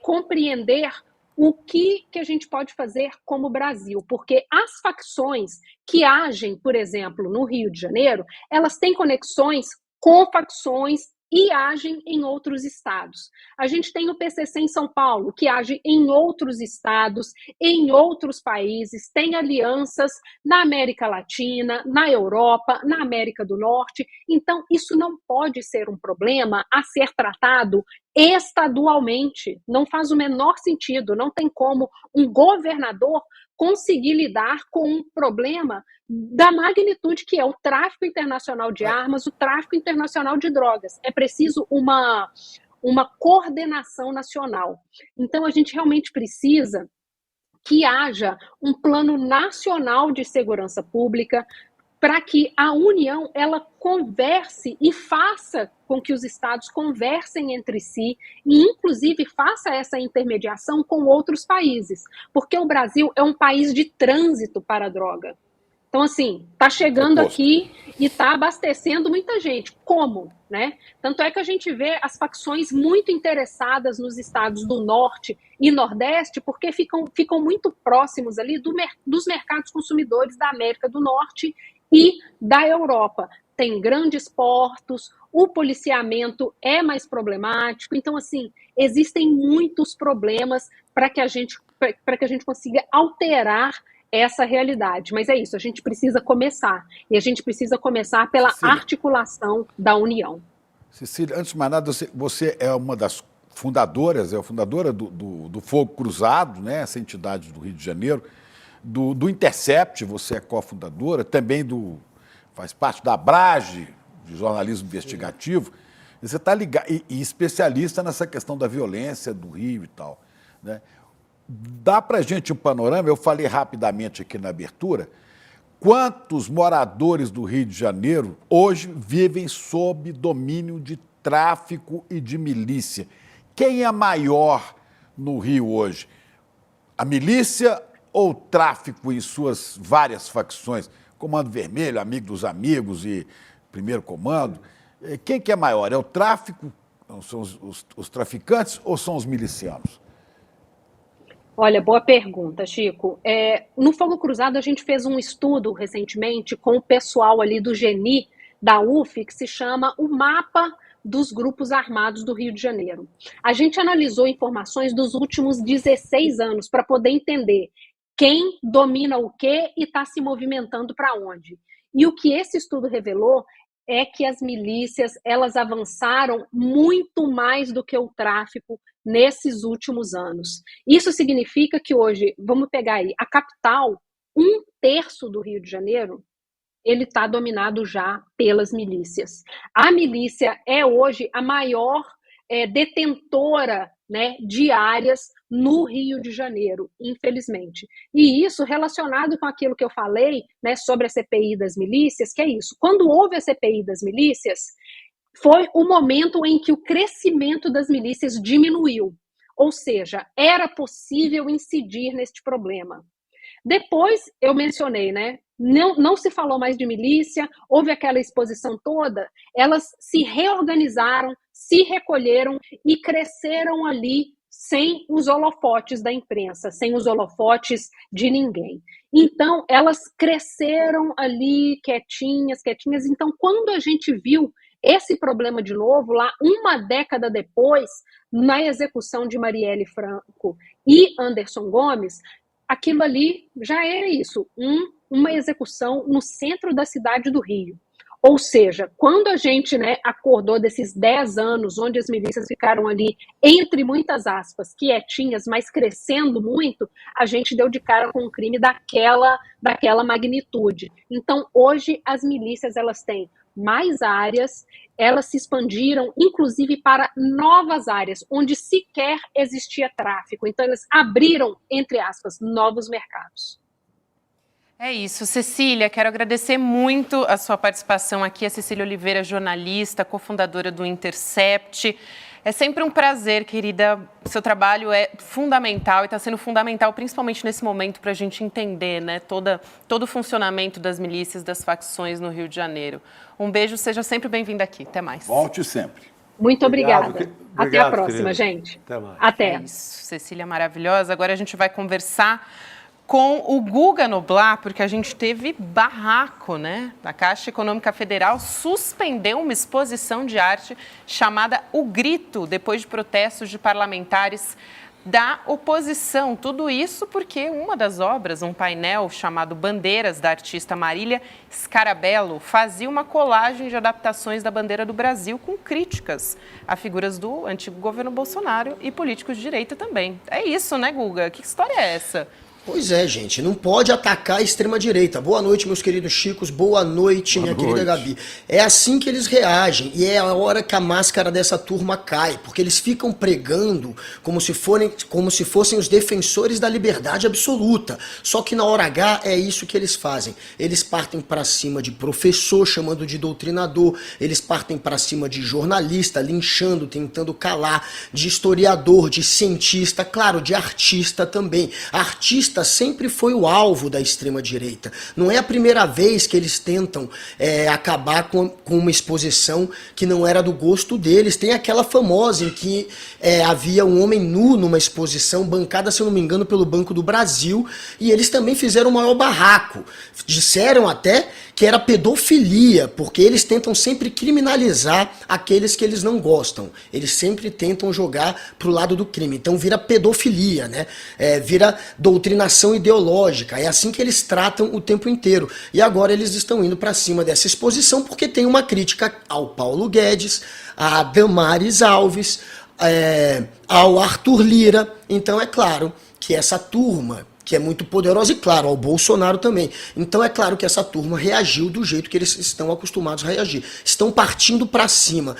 compreender o que a gente pode fazer como Brasil, porque as facções que agem, por exemplo, no Rio de Janeiro, elas têm conexões com facções e agem em outros estados. A gente tem o PCC em São Paulo, que age em outros estados, em outros países, tem alianças na América Latina, na Europa, na América do Norte. Então, isso não pode ser um problema a ser tratado estadualmente. Não faz o menor sentido, não tem como um governador conseguir lidar com um problema da magnitude que é o tráfico internacional de armas, o tráfico internacional de drogas. É preciso uma coordenação nacional. Então, a gente realmente precisa que haja um plano nacional de segurança pública para que a União ela converse e faça com que os estados conversem entre si e, inclusive, faça essa intermediação com outros países, porque o Brasil é um país de trânsito para a droga. Então, assim, está chegando aqui e está abastecendo muita gente. Como? Né? Tanto é que a gente vê as facções muito interessadas nos estados do Norte e Nordeste, porque ficam muito próximos ali dos mercados consumidores da América do Norte e da Europa. Tem grandes portos, o policiamento é mais problemático. Então, assim, existem muitos problemas para que a gente consiga alterar essa realidade. Mas é isso, a gente precisa começar. E a gente precisa começar pela articulação da União. Cecília, antes de mais nada, você é uma das fundadoras, é a fundadora do Fogo Cruzado, né, essa entidade do Rio de Janeiro, do Intercept, você é cofundadora, também faz parte da Abrage, de jornalismo investigativo. Você está ligado, e especialista nessa questão da violência do Rio e tal, né? Dá para a gente um panorama, eu falei rapidamente aqui na abertura, quantos moradores do Rio de Janeiro hoje vivem sob domínio de tráfico e de milícia? Quem é maior no Rio hoje? A milícia ou o tráfico em suas várias facções? Comando Vermelho, Amigo dos Amigos e Primeiro Comando. Quem que é maior? É o tráfico, são os traficantes ou são os milicianos? Olha, boa pergunta, Chico. No Fogo Cruzado, a gente fez um estudo recentemente com o pessoal ali do GENI, da UF, que se chama o Mapa dos Grupos Armados do Rio de Janeiro. A gente analisou informações dos últimos 16 anos para poder entender quem domina o quê e está se movimentando para onde. E o que esse estudo revelou é que as milícias, elas avançaram muito mais do que o tráfico nesses últimos anos. Isso significa que hoje, vamos pegar aí, a capital, 1/3 do Rio de Janeiro, ele está dominado já pelas milícias. A milícia é hoje a maior detentora, né, de áreas no Rio de Janeiro, infelizmente. E isso relacionado com aquilo que eu falei, né, sobre a CPI das milícias, que é isso. Quando houve a CPI das milícias, foi o momento em que o crescimento das milícias diminuiu. Ou seja, era possível incidir neste problema. Depois, eu mencionei, né? Não se falou mais de milícia, houve aquela exposição toda, elas se reorganizaram, se recolheram e cresceram ali sem os holofotes da imprensa, sem os holofotes de ninguém. Então, elas cresceram ali quietinhas. Então, quando a gente viu esse problema de novo, lá uma década depois, na execução de Marielle Franco e Anderson Gomes, aquilo ali já era isso, uma execução no centro da cidade do Rio. Ou seja, quando a gente, né, acordou desses 10 anos, onde as milícias ficaram ali, entre muitas aspas, quietinhas, mas crescendo muito, a gente deu de cara com um crime daquela magnitude. Então, hoje, as milícias, elas têm mais áreas, elas se expandiram, inclusive, para novas áreas, onde sequer existia tráfico. Então, elas abriram, entre aspas, novos mercados. É isso, Cecília, quero agradecer muito a sua participação aqui, a Cecília Oliveira, jornalista, cofundadora do Intercept. É sempre um prazer, querida, seu trabalho é fundamental e está sendo fundamental, principalmente nesse momento, para a gente entender, né, todo o funcionamento das milícias, das facções no Rio de Janeiro. Um beijo, seja sempre bem-vinda aqui, até mais. Volte sempre. Muito obrigada. Até a próxima, querida. Gente. Até mais. Até. É isso, Cecília maravilhosa. Agora a gente vai conversar com o Guga Noblar, porque a gente teve barraco, né? A Caixa Econômica Federal suspendeu uma exposição de arte chamada O Grito, depois de protestos de parlamentares da oposição. Tudo isso porque uma das obras, um painel chamado Bandeiras, da artista Marília Scarabello, fazia uma colagem de adaptações da bandeira do Brasil com críticas a figuras do antigo governo Bolsonaro e políticos de direita também. É isso, né, Guga? Que história é essa? Pois é, gente, não pode atacar a extrema-direita. Boa noite, meus queridos Chicos, boa noite, minha querida Gabi. É assim que eles reagem e é a hora que a máscara dessa turma cai, porque eles ficam pregando como se fossem os defensores da liberdade absoluta. Só que na hora H é isso que eles fazem. Eles partem para cima de professor, chamando de doutrinador, eles partem para cima de jornalista, linchando, tentando calar, de historiador, de cientista, claro, de artista também. Artista sempre foi o alvo da extrema-direita. Não é a primeira vez que eles tentam acabar com uma exposição que não era do gosto deles. Tem aquela famosa em que havia um homem nu numa exposição bancada, se eu não me engano, pelo Banco do Brasil, e eles também fizeram o maior barraco. Disseram até que era pedofilia, porque eles tentam sempre criminalizar aqueles que eles não gostam. Eles sempre tentam jogar pro lado do crime. Então vira pedofilia, né? Vira doutrinação ideológica. É assim que eles tratam o tempo inteiro. E agora eles estão indo para cima dessa exposição porque tem uma crítica ao Paulo Guedes, a Damares Alves, ao Arthur Lira. Então é claro que essa turma, que é muito poderosa, e claro, ao Bolsonaro também. Então é claro que essa turma reagiu do jeito que eles estão acostumados a reagir. Estão partindo para cima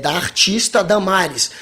da artista Damares,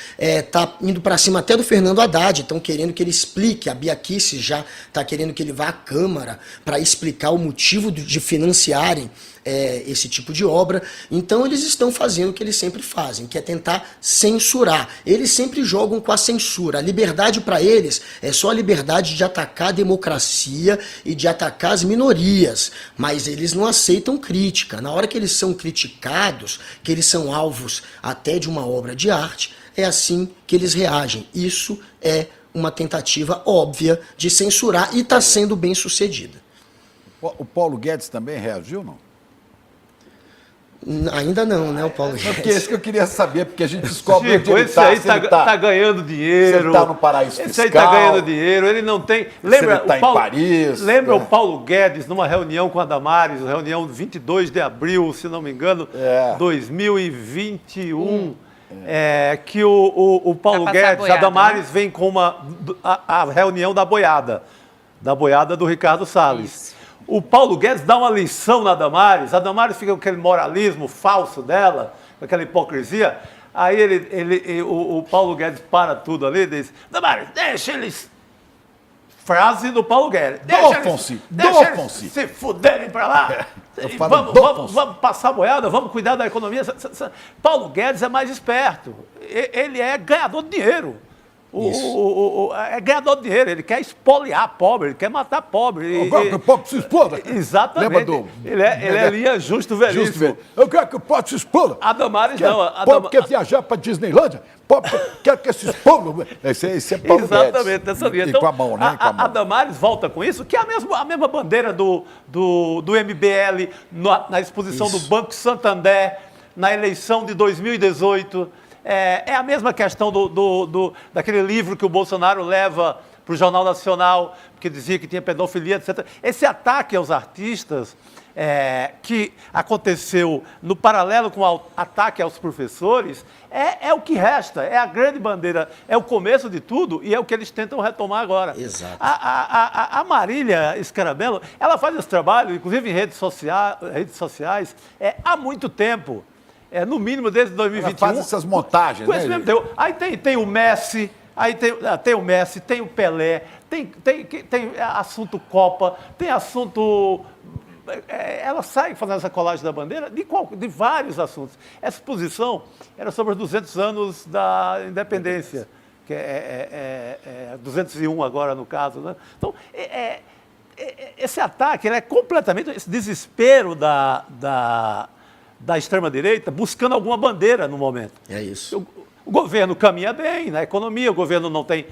tá indo para cima até do Fernando Haddad, estão querendo que ele explique, a Bia Kicis já está querendo que ele vá à Câmara para explicar o motivo de financiarem esse tipo de obra. Então eles estão fazendo o que eles sempre fazem, que é tentar censurar. Eles sempre jogam com a censura. A liberdade para eles é só a liberdade de atacar a democracia e de atacar as minorias, mas eles não aceitam crítica. Na hora que eles são criticados, que eles são alvos até de uma obra de arte, é assim que eles reagem. Isso é uma tentativa óbvia de censurar e está sendo bem sucedida. O Paulo Guedes também reagiu, não? Ainda não, né, o Paulo Guedes? Porque é isso que eu queria saber, porque a gente descobre Chico, esse aí tá ganhando dinheiro. Se ele tá no paraíso fiscal. Esse aí tá ganhando dinheiro, ele não tem... Lembra, ele tá o Paulo, em Paris. Lembra o Paulo Guedes, numa reunião com a Damares, reunião 22 de abril, se não me engano, 2021, que o Paulo Guedes, a Damares, vem com a reunião da boiada do Ricardo Salles. Isso. O Paulo Guedes dá uma lição na Damares, a Damares fica com aquele moralismo falso dela, com aquela hipocrisia, aí o Paulo Guedes para tudo ali e diz, Damares, deixa eles... Frase do Paulo Guedes. Deixa eles se fuderem pra lá. Vamos passar a boiada, vamos cuidar da economia. Paulo Guedes é mais esperto. Ele é ganhador de dinheiro. É ganhador de dinheiro, ele quer espoliar pobre, ele quer matar pobre. Eu quero que o pobre se exploda. Exatamente. Lembra ele é linha justo velhíssimo. Eu quero que o pobre se exploda. A Damares não. Pobre quer viajar para Disneylândia, pobre quer que se exploda. Esse é Paulo Exatamente, Guedes. Nessa linha. Então, com a mão, né? A Damares volta com isso, que é a mesma bandeira do MBL na exposição do Banco Santander, na eleição de 2018. É a mesma questão daquele livro que o Bolsonaro leva para o Jornal Nacional, que dizia que tinha pedofilia, etc. Esse ataque aos artistas que aconteceu no paralelo com o ataque aos professores é o que resta, é a grande bandeira, é o começo de tudo e é o que eles tentam retomar agora. Exato. A Marília Scarabello, ela faz esse trabalho, inclusive em redes sociais, há muito tempo. No mínimo desde 2021. Ela faz essas montagens, né? Aí tem o Messi, tem o Messi, tem o Pelé, tem assunto Copa, tem assunto... Ela sai fazendo essa colagem da bandeira de vários assuntos. Essa exposição era sobre os 200 anos da independência, que é 201 agora no caso, né? Então, esse ataque, ele é completamente... Esse desespero da extrema-direita buscando alguma bandeira no momento. É isso. O governo caminha bem na economia, o governo não tem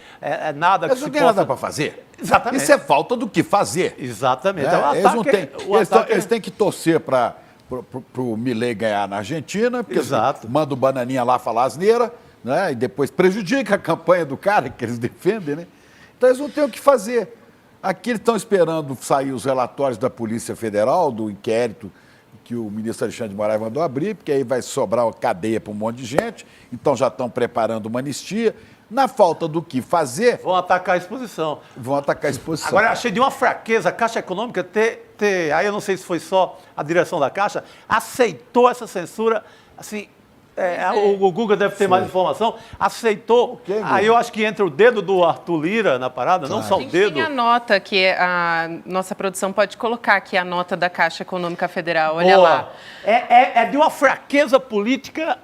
nada que se possa... Mas não tem nada para fazer. Exatamente. Isso é falta do que fazer. Exatamente. Eles têm que torcer para o Milei ganhar na Argentina, porque manda o Bananinha lá falar asneira, né? E depois prejudica a campanha do cara que eles defendem, né? Então eles não têm o que fazer. Aqui eles estão esperando sair os relatórios da Polícia Federal, do inquérito que o ministro Alexandre de Moraes mandou abrir, porque aí vai sobrar uma cadeia para um monte de gente, então já estão preparando uma anistia. Na falta do que fazer... Vão atacar a exposição. Agora, achei de uma fraqueza a Caixa Econômica aí eu não sei se foi só a direção da Caixa, aceitou essa censura, assim... O Google deve ter mais informação, aceitou. Aí eu acho que entra o dedo do Arthur Lira na parada, não só o dedo. Tem a nota que a nossa produção pode colocar aqui, a nota da Caixa Econômica Federal, olha lá. É de uma fraqueza política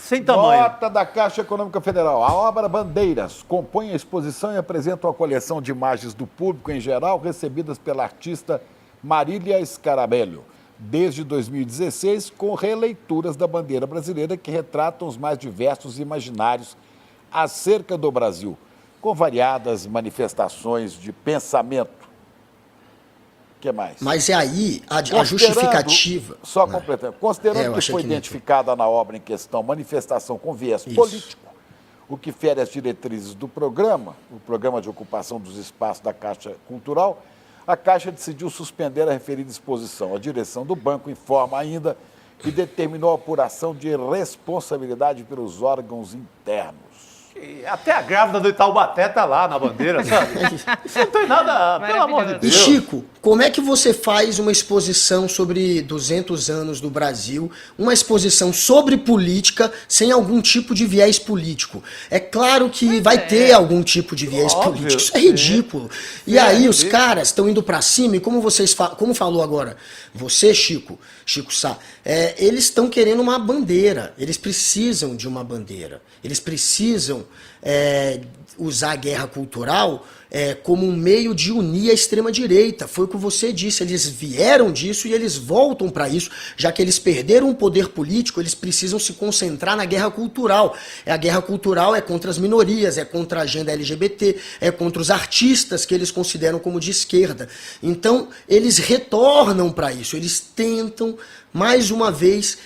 sem tamanho. Nota da Caixa Econômica Federal. A obra Bandeiras compõe a exposição e apresenta uma coleção de imagens do público em geral recebidas pela artista Marília Scarabello. Desde 2016, com releituras da bandeira brasileira que retratam os mais diversos imaginários acerca do Brasil, com variadas manifestações de pensamento. O que mais? Mas é aí a justificativa... Só completando. Considerando que foi identificada na obra em questão manifestação com viés político, o que fere as diretrizes do programa, o programa de ocupação dos espaços da Caixa Cultural, a Caixa decidiu suspender a referida exposição. A direção do banco informa ainda que determinou a apuração de responsabilidade pelos órgãos internos. Até a grávida do Itaubaté tá lá na bandeira, sabe? Isso não tem nada, pelo amor de E Deus. Chico, como é que você faz uma exposição sobre 200 anos do Brasil, uma exposição sobre política sem algum tipo de viés político? É claro que vai ter algum tipo de viés político, isso é ridículo. E aí os caras estão indo para cima e como falou agora você, Chico Sá, eles estão querendo uma bandeira, eles precisam de uma bandeira, eles precisam usar a guerra cultural como um meio de unir a extrema-direita. Foi o que você disse, eles vieram disso e eles voltam para isso, já que eles perderam o poder político, eles precisam se concentrar na guerra cultural. A guerra cultural é contra as minorias, é contra a agenda LGBT, é contra os artistas que eles consideram como de esquerda. Então, eles retornam para isso, eles tentam, mais uma vez,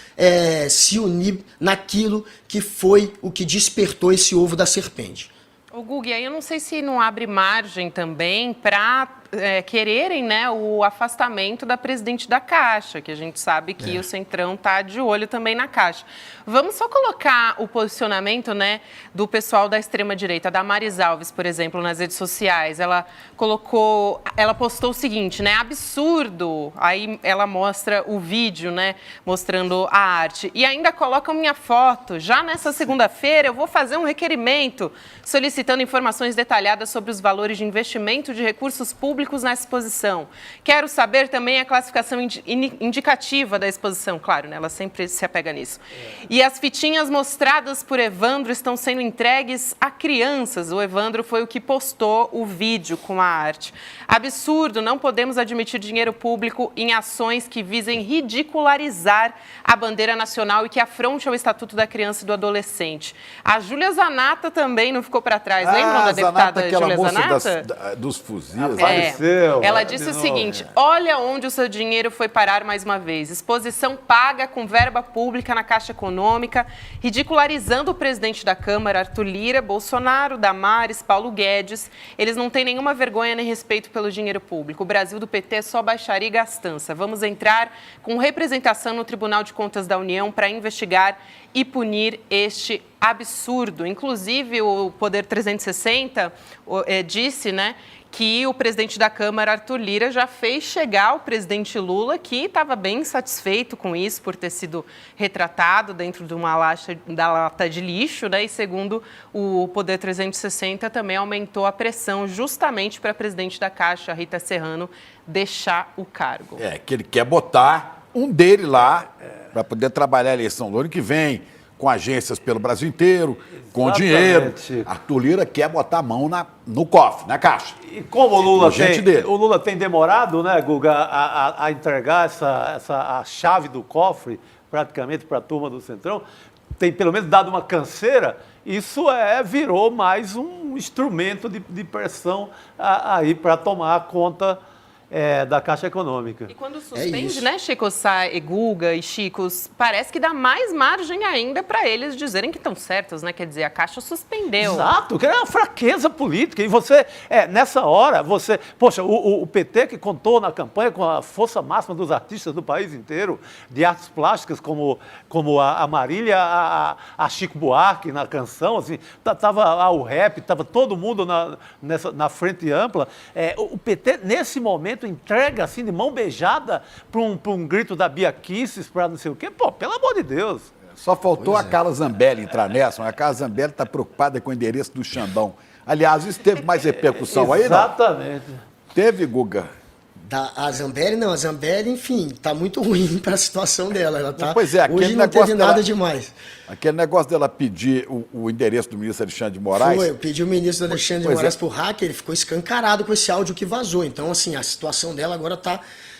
se unir naquilo que foi o que despertou esse ovo da serpente. O Guga, aí eu não sei se não abre margem também para quererem, né, o afastamento da presidente da Caixa, que a gente sabe que o Centrão está de olho também na Caixa. Vamos só colocar o posicionamento, né, do pessoal da extrema-direita, da Maris Alves, por exemplo, nas redes sociais. Ela postou o seguinte, né, absurdo. Aí ela mostra o vídeo, né, mostrando a arte. E ainda coloca minha foto. Já nessa segunda-feira eu vou fazer um requerimento solicitando informações detalhadas sobre os valores de investimento de recursos públicos na exposição. Quero saber também a classificação indicativa da exposição. Claro, né, ela sempre se apega nisso. E as fitinhas mostradas por Evandro estão sendo entregues a crianças. O Evandro foi o que postou o vídeo com a arte. Absurdo, não podemos admitir dinheiro público em ações que visem ridicularizar a bandeira nacional e que afronte ao Estatuto da Criança e do Adolescente. A Júlia Zanata também não ficou para trás. Lembram da deputada Júlia Zanata? Dos fuzis. Ela disse o seguinte, olha onde o seu dinheiro foi parar mais uma vez. Exposição paga com verba pública na Caixa Econômica, ridicularizando o presidente da Câmara, Arthur Lira, Bolsonaro, Damares, Paulo Guedes. Eles não têm nenhuma vergonha nem respeito pelo dinheiro público. O Brasil do PT é só baixaria e gastança. Vamos entrar com representação no Tribunal de Contas da União para investigar e punir este absurdo. Inclusive, o Poder 360 disse, né, que o presidente da Câmara, Arthur Lira, já fez chegar ao presidente Lula, que estava bem satisfeito com isso, por ter sido retratado dentro de uma lata de lixo, né? E segundo o Poder 360, também aumentou a pressão justamente para a presidente da Caixa, Rita Serrano, deixar o cargo. Que ele quer botar um dele lá para poder trabalhar a eleição do ano que vem, com agências pelo Brasil inteiro, com dinheiro. Arthur Lira quer botar a mão no cofre, na caixa. E como o Lula tem demorado, né, Guga, a entregar a chave do cofre praticamente para a turma do Centrão, tem pelo menos dado uma canseira, isso virou mais um instrumento de pressão aí para tomar conta da Caixa Econômica. E quando suspende, né, Chico Sá, e Guga e Chicos, parece que dá mais margem ainda para eles dizerem que estão certos, né? Quer dizer, a Caixa suspendeu. Exato, que é uma fraqueza política. E você, nessa hora, poxa, o PT que contou na campanha com a força máxima dos artistas do país inteiro, de artes plásticas, como a Marília, a Chico Buarque na canção, assim, tava o rap, tava todo mundo na frente ampla. O PT, nesse momento, entrega assim de mão beijada para um grito da Bia Kicis, para não sei o quê. Pô, pelo amor de Deus. Só faltou a Carla Zambelli entrar nessa, mas a Carla Zambelli está preocupada com o endereço do Xandão. Aliás, isso teve mais repercussão aí, não? Exatamente. Teve, Guga? A Zambelli, não. A Zambelli, enfim, tá muito ruim para a situação dela. Ela tá, pois é, hoje não teve nada demais. Aquele negócio dela pedir o endereço do ministro Alexandre de Moraes... Foi, eu pedi o ministro Alexandre de Moraes por hacker, ele ficou escancarado com esse áudio que vazou. Então, assim, a situação dela agora tá,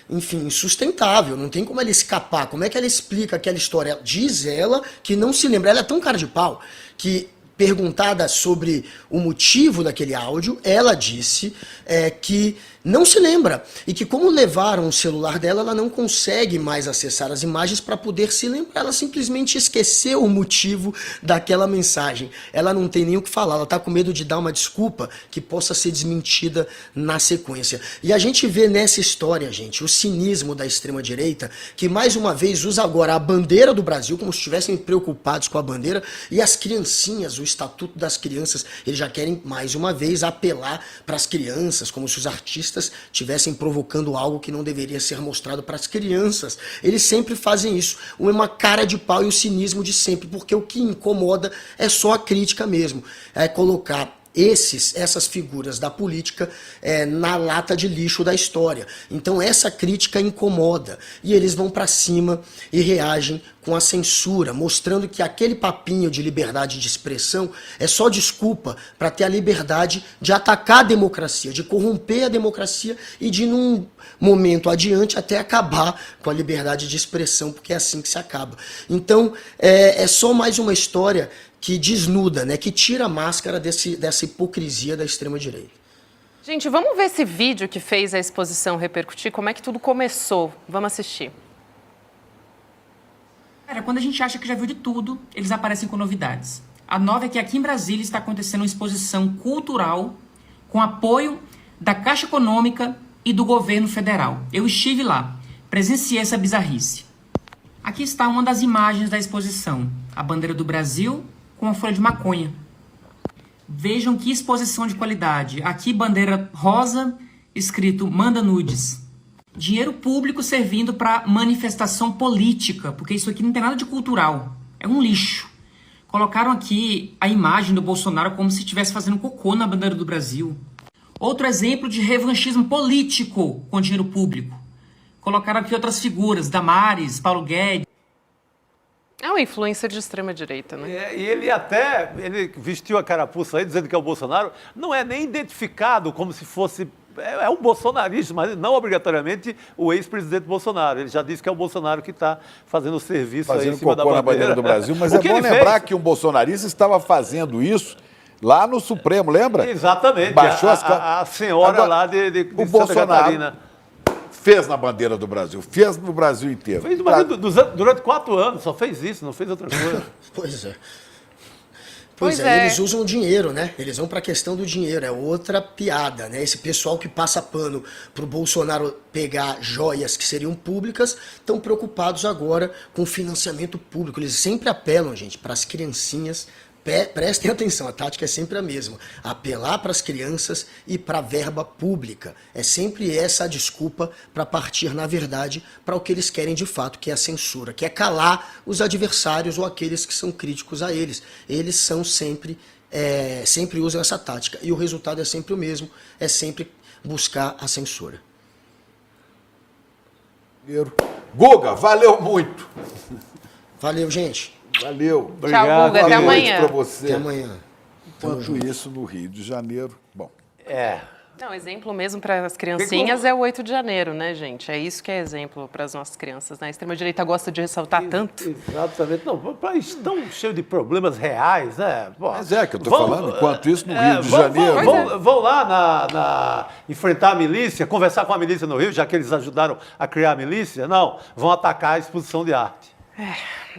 enfim, insustentável. Não tem como ela escapar. Como é que ela explica aquela história? Diz ela que não se lembra. Ela é tão cara de pau que... Perguntada sobre o motivo daquele áudio, ela disse que não se lembra. E que como levaram o celular dela, ela não consegue mais acessar as imagens para poder se lembrar. Ela simplesmente esqueceu o motivo daquela mensagem. Ela não tem nem o que falar, ela está com medo de dar uma desculpa que possa ser desmentida na sequência. E a gente vê nessa história, gente, o cinismo da extrema-direita, que mais uma vez usa agora a bandeira do Brasil, como se estivessem preocupados com a bandeira, e as criancinhas, o Estatuto das Crianças, eles já querem mais uma vez apelar para as crianças, como se os artistas estivessem provocando algo que não deveria ser mostrado para as crianças. Eles sempre fazem isso, uma cara de pau e o cinismo de sempre, porque o que incomoda é só a crítica mesmo, é colocar essas figuras da política na lata de lixo da história. Então essa crítica incomoda e eles vão para cima e reagem com a censura, mostrando que aquele papinho de liberdade de expressão é só desculpa para ter a liberdade de atacar a democracia, de corromper a democracia e de, num momento adiante, até acabar com a liberdade de expressão, porque é assim que se acaba. Então é só mais uma história que desnuda, né, que tira a máscara dessa hipocrisia da extrema-direita. Gente, vamos ver esse vídeo que fez a exposição repercutir, como é que tudo começou. Vamos assistir. Quando a gente acha que já viu de tudo, eles aparecem com novidades. A nova é que aqui em Brasília está acontecendo uma exposição cultural com apoio da Caixa Econômica e do governo federal. Eu estive lá, presenciei essa bizarrice. Aqui está uma das imagens da exposição, a bandeira do Brasil com a folha de maconha. Vejam que exposição de qualidade. Aqui bandeira rosa, escrito manda nudes. Dinheiro público servindo para manifestação política, porque isso aqui não tem nada de cultural. É um lixo. Colocaram aqui a imagem do Bolsonaro como se estivesse fazendo cocô na bandeira do Brasil. Outro exemplo de revanchismo político com dinheiro público. Colocaram aqui outras figuras, Damares, Paulo Guedes. É uma influência de extrema-direita, né? E ele vestiu a carapuça aí, dizendo que é o Bolsonaro, não é nem identificado como se fosse... É um bolsonarista, mas não obrigatoriamente o ex-presidente Bolsonaro. Ele já disse que é o Bolsonaro que está fazendo o serviço aí em cima da bandeira. Na bandeira do Brasil, mas é bom lembrar que um bolsonarista estava fazendo isso lá no Supremo, lembra? Exatamente. Baixou a senhora agora, lá de o Santa Bolsonaro Catarina. Fez na bandeira do Brasil, fez no Brasil inteiro. Fez durante 4 anos, só fez isso, não fez outra coisa. Pois é, eles usam o dinheiro, né? Eles vão para a questão do dinheiro, é outra piada, né? Esse pessoal que passa pano pro Bolsonaro pegar joias que seriam públicas, estão preocupados agora com financiamento público. Eles sempre apelam, gente, para as criancinhas. Prestem atenção, a tática é sempre a mesma. Apelar para as crianças e para a verba pública. É sempre essa a desculpa para partir, na verdade, para o que eles querem de fato, que é a censura, que é calar os adversários ou aqueles que são críticos a eles. Eles são sempre usam essa tática. E o resultado é sempre o mesmo, é sempre buscar a censura. Guga, valeu muito. Valeu, gente. Valeu. Obrigado. Tchau, Guga. Até amanhã. Pra você. Até amanhã. Enquanto isso, no Rio de Janeiro, bom. Não, exemplo mesmo para as criancinhas é o 8 de janeiro, né, gente? É isso que é exemplo para as nossas crianças, né? A extrema-direita gosta de ressaltar tanto. Exatamente. Não, um país tão cheio de problemas reais, né? Pô, mas é que eu estou falando, enquanto isso, no Rio de Janeiro... Vão lá enfrentar a milícia, conversar com a milícia no Rio, já que eles ajudaram a criar a milícia? Não, vão atacar a exposição de arte.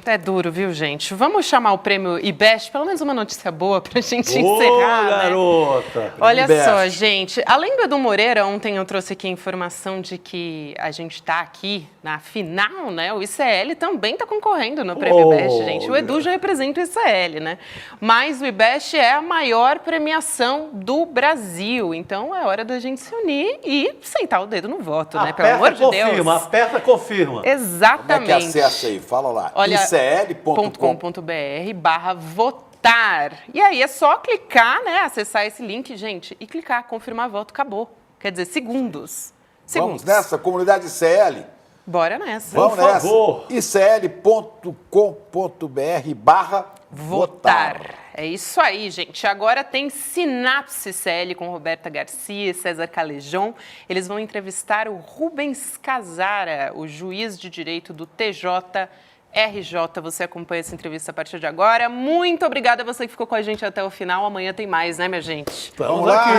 É duro, viu, gente? Vamos chamar o prêmio IBEST, pelo menos uma notícia boa pra gente encerrar, garota! Né? Olha só, gente, além do Edu Moreira, ontem eu trouxe aqui a informação de que a gente tá aqui na final, né? O ICL também tá concorrendo no prêmio IBEST, gente. O Edu já representa o ICL, né? Mas o IBEST é a maior premiação do Brasil, então é hora da gente se unir e sentar o dedo no voto, né? Pelo amor de Deus. Aperta, confirma. Exatamente. Como é que acessa aí? Fala lá. Olha, icl.com.br/votar. E aí é só clicar, né? Acessar esse link, gente, e clicar, confirmar voto, acabou. Quer dizer, segundos. Vamos nessa, comunidade ICL? Bora nessa. Vamos nessa. icl.com.br/votar. É isso aí, gente. Agora tem Sinapse ICL com Roberta Garcia e César Calejon. Eles vão entrevistar o Rubens Casara, o juiz de direito do TJST. RJ. Você acompanha essa entrevista a partir de agora. Muito obrigada a você que ficou com a gente até o final. Amanhã tem mais, né, minha gente? Vamos lá,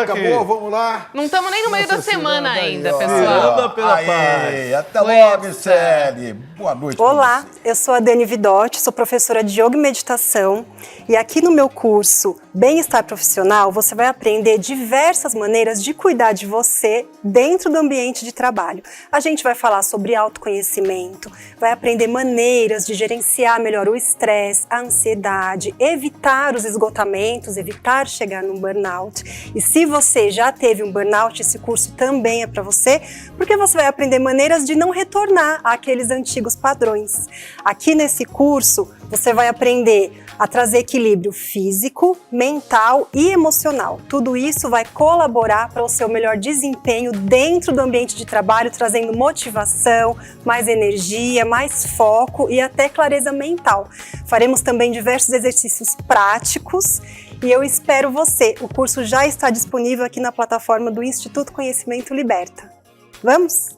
acabou, vamos lá. Não estamos nem no meio da semana ainda, pessoal. Anda pela paz. Até logo, Celi. Boa noite. Olá, eu sou a Dani Vidotti, sou professora de Yoga e Meditação. E aqui no meu curso Bem-Estar Profissional, você vai aprender diversas maneiras de cuidar de você dentro do ambiente de trabalho. A gente vai falar sobre autoconhecimento, vai aprender maneiras de gerenciar melhor o estresse, a ansiedade, evitar os esgotamentos, evitar chegar num burnout. E se você já teve um burnout, esse curso também é para você, porque você vai aprender maneiras de não retornar àqueles antigos padrões. Aqui nesse curso, você vai aprender a trazer equilíbrio físico, mental e emocional. Tudo isso vai colaborar para o seu melhor desempenho dentro do ambiente de trabalho, trazendo motivação, mais energia, mais foco e até clareza mental. Faremos também diversos exercícios práticos e eu espero você. O curso já está disponível aqui na plataforma do Instituto Conhecimento Liberta. Vamos?